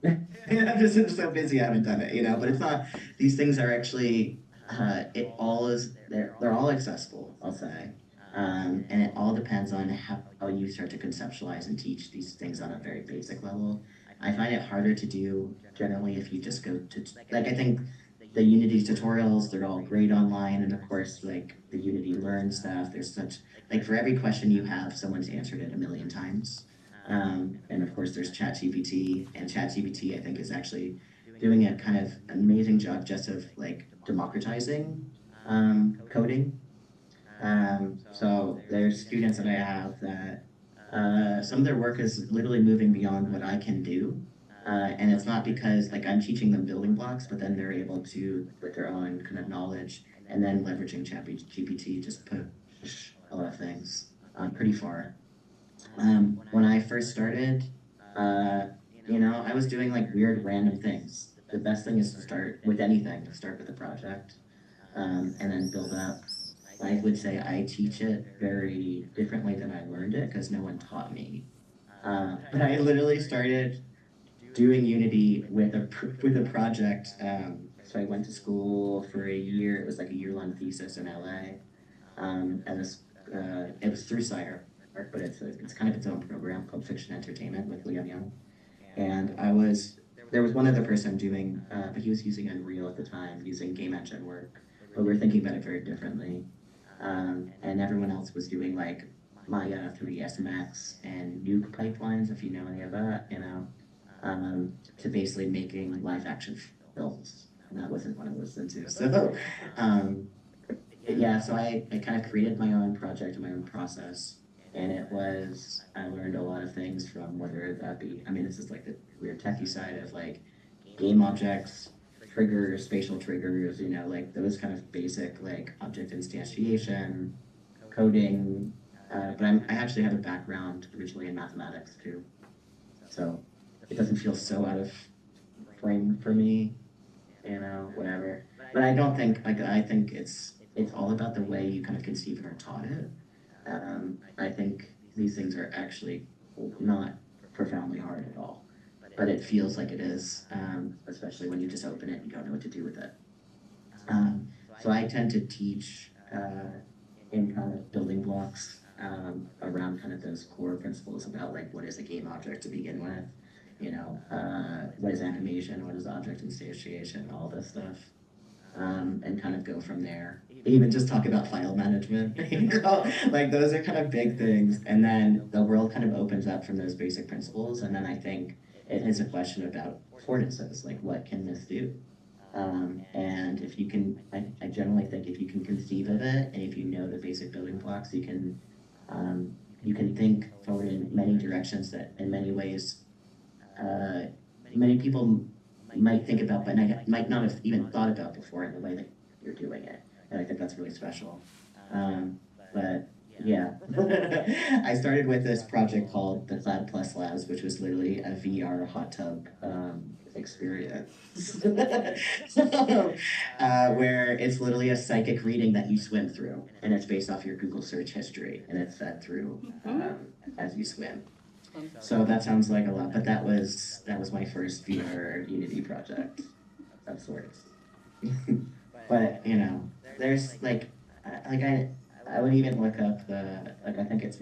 I'm just so busy, I haven't done it, but it's not, these things are actually, they're all accessible, I'll say. And it all depends on how you start to conceptualize and teach these things on a very basic level. I find it harder to do generally if you just go to, I think the Unity tutorials, they're all great online, and of course, the Unity Learn stuff, there's such, for every question you have, someone's answered it a million times. And of course, there's ChatGPT, and ChatGPT, I think, is actually doing a kind of amazing job just of, democratizing coding. So there's students that I have that some of their work is literally moving beyond what I can do. And it's not because I'm teaching them building blocks, but then they're able to, with their own kind of knowledge, and then leveraging ChatGPT, just push a lot of things pretty far. When I first started, I was doing weird random things. The best thing is to start with anything, to start with a project, and then build up. I would say I teach it very differently than I learned it because no one taught me. But I literally started doing Unity with a project. So I went to school for a year. It was a year-long thesis in LA, and it was through Sire, but it's kind of its own program called Fiction Entertainment with Leah Wulfman. And there was one other person doing, but he was using Unreal at the time, using game engine work, but we were thinking about it very differently. And everyone else was doing Maya 3ds Max and Nuke pipelines, if you know any of that, to basically making live action films. And that wasn't what I was into. So, so I kind of created my own project and my own process. And I learned a lot of things from whether that be, this is the weird techie side of game objects, triggers, spatial triggers, those kind of basic object instantiation, coding. But I actually have a background originally in mathematics too. So it doesn't feel so out of frame for me, whatever. But I don't think, I think it's all about the way you kind of conceive it or taught it. I think these things are actually not profoundly hard at all. but it feels like it is, especially when you just open it and you don't know what to do with it. So I tend to teach in kind of building blocks around kind of those core principles about like what is a game object to begin with, what is animation, what is object instantiation, all this stuff, and kind of go from there. Even just talk about file management, like those are kind of big things, and then the world kind of opens up from those basic principles, and then I think it is a question about affordances, like what can this do? And if you can, I generally think if you can conceive of it, and if you know the basic building blocks, you can think forward in many directions that, in many ways, many people might think about, but might not have even thought about before in the way that you're doing it. And I think that's really special. But yeah, I started with this project called the Cloud Plus Labs, which was literally a VR hot tub experience, where it's literally a psychic reading that you swim through, and it's based off your Google search history, and it's fed through as you swim. So that sounds like a lot, but that was my first VR Unity project of sorts. But there's I would even look up I think she's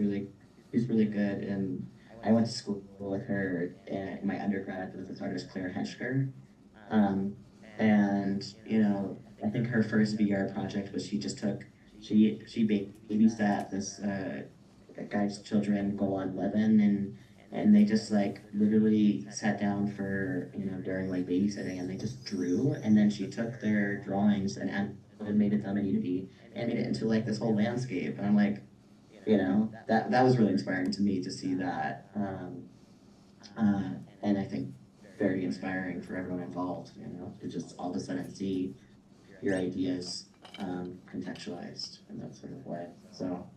really good, and I went to school with her in my undergrad with this artist Claire Henschker, and I think her first VR project was she babysat this guy's children go on 11, and they just like literally sat down for during like babysitting, and they just drew, and then she took their drawings and animated them in Unity and made it into like this whole landscape, and I'm like, that was really inspiring to me to see that, and I think very inspiring for everyone involved, to just all of a sudden see your ideas contextualized in that sort of way. So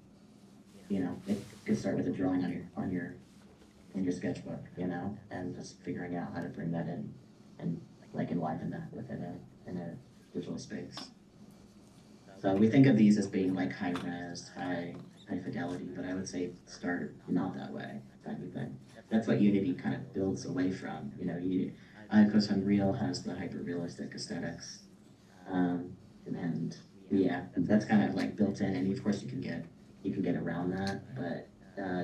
it could start with a drawing on your sketchbook, and just figuring out how to bring that in and like enliven that within a digital space. So we think of these as being like high res, high fidelity, but I would say start not that way, type of thing. That's what Unity kind of builds away from. Of course, Unreal has the hyper realistic aesthetics, and yeah, that's kind of like built in, and of course you can get around that, but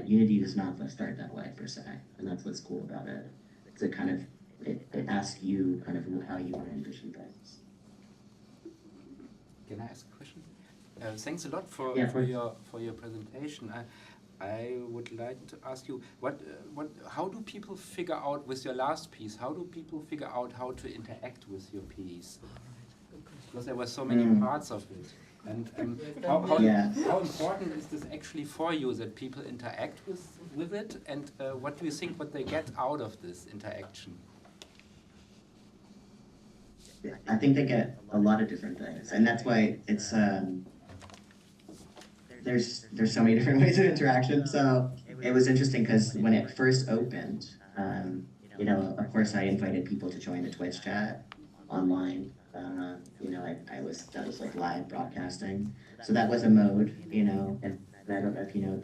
Unity does not start that way per se, and that's what's cool about it. It's a kind of it asks you kind of how you want to envision things. Can I ask a question? Thanks a lot for your presentation. I would like to ask you how do people figure out with your last piece? How do people figure out how to interact with your piece? Because there were so many parts of it. And how important is this actually for you that people interact with it? And what do you think what they get out of this interaction? I think they get a lot of different things, and that's why it's there's so many different ways of interaction. So it was interesting because when it first opened, of course I invited people to join the Twitch chat online. That was like live broadcasting, so that was a mode, and I don't know if you know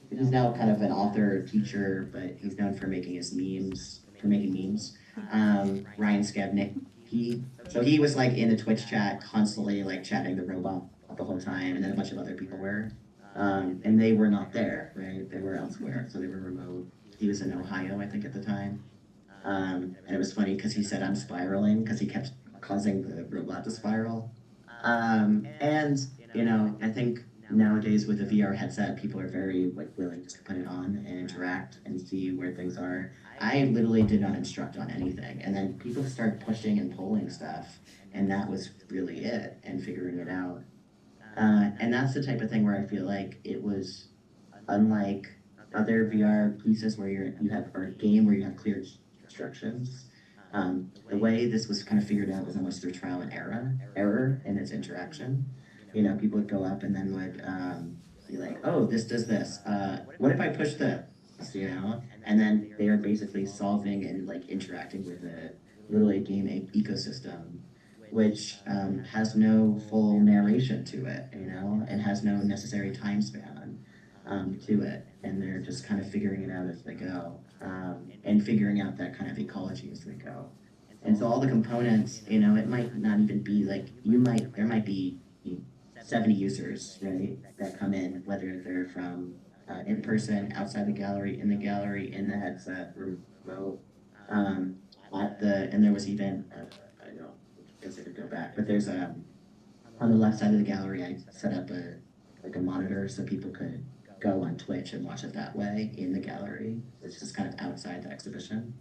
he's now kind of an author, teacher, but he's known for making memes. Ryan Skabnicki. So he was like in the Twitch chat constantly like chatting the robot the whole time, and then a bunch of other people were, and they were not there, right? They were elsewhere, so they were remote. He was in Ohio, I think, at the time. And it was funny because he said I'm spiraling because he kept causing the robot to spiral. And I think nowadays with a VR headset, people are very willing just to put it on and interact and see where things are. I literally did not instruct on anything, and then people started pushing and pulling stuff, and that was really it, and figuring it out. And that's the type of thing where I feel like it was unlike other VR pieces where you have, or a game where you have clear instructions. The way this was kind of figured out was almost through trial and error in its interaction. People would go up and then would be like, oh, this does this. What if I push this? And then they are basically solving and like interacting with a literally game ecosystem, which has no full narration to it, and has no necessary time span to it, and they're just kind of figuring it out as they go. and figuring out that kind of ecology as they go. And so all the components, you know, it might not even be like, there might be 70 users, right, that come in, whether they're from in person, outside the gallery, in the headset, remote, and there was even, I guess I could go back, but there's on the left side of the gallery, I set up a monitor so people could go on Twitch and watch it that way in the gallery. It's just kind of outside the exhibition.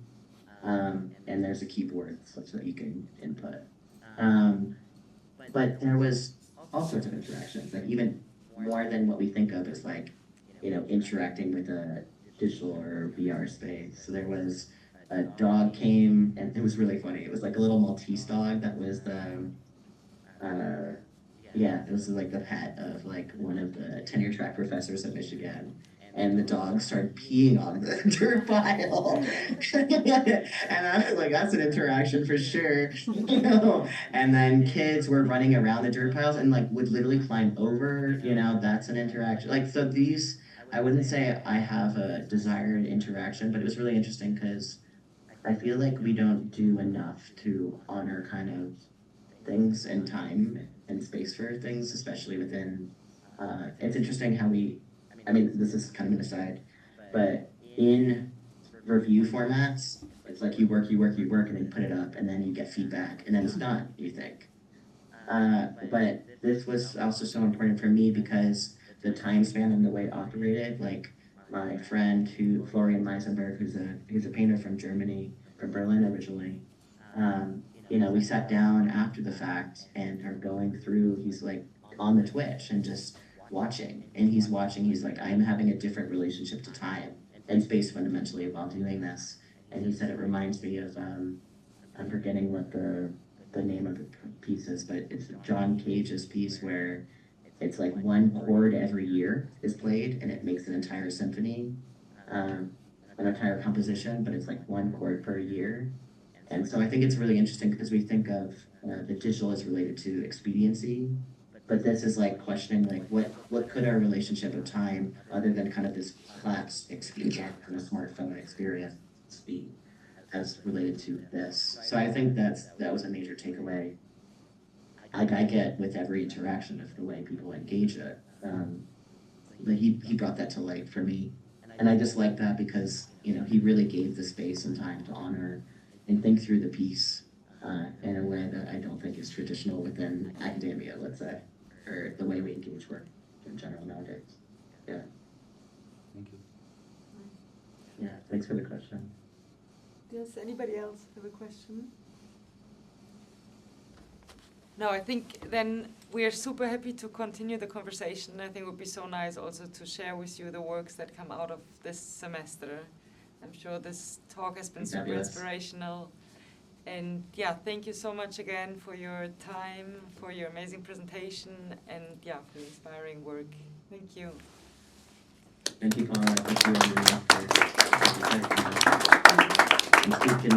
And there's a keyboard such that you can input. But there was all sorts of interactions, like even more than what we think of as like, you know, interacting with a digital or VR space. So there was a dog came, and it was really funny. It was like a little Maltese dog that was it was like the pet of like one of the tenure track professors at Michigan. And the dog started peeing on the dirt pile. And I was like, that's an interaction for sure. You know? And then kids were running around the dirt piles and like would literally climb over, you know, that's an interaction. Like, so these, I wouldn't say I have a desired interaction, but it was really interesting because I feel like we don't do enough to honor kind of things and time and space for things, especially within, it's interesting how this is kind of an aside, but in review formats, it's like you work, and then put it up, and then you get feedback, and then it's done, you think. But this was also so important for me because the time span and the way it operated, like my friend Florian Meisenberg, who's a painter from Germany, from Berlin originally, you know, we sat down after the fact and are going through, he's like on the Twitch and just watching, and he's like, I'm having a different relationship to time and space fundamentally while doing this. And he said it reminds me of, I'm forgetting what the name of the piece is, but it's John Cage's piece where it's like one chord every year is played and it makes an entire symphony, an entire composition, but it's like one chord per year. And so I think it's really interesting because we think of the digital as related to expediency, but this is like questioning like what could our relationship of time, other than kind of this collapsed experience and a smartphone experience, be as related to this. So I think that was a major takeaway. I get with every interaction of the way people engage it. But he brought that to light for me, and I just like that because, you know, he really gave the space and time to honor and think through the piece in a way that I don't think is traditional within academia, let's say, or the way we engage work in general nowadays. Yeah. Thank you. Yeah, thanks for the question. Does anybody else have a question? No, I think then we are super happy to continue the conversation. I think it would be so nice also to share with you the works that come out of this semester. I'm sure this talk has been super inspirational. And yeah, thank you so much again for your time, for your amazing presentation, and yeah, for the inspiring work. Thank you. Thank you, Paula. Thank you, everyone.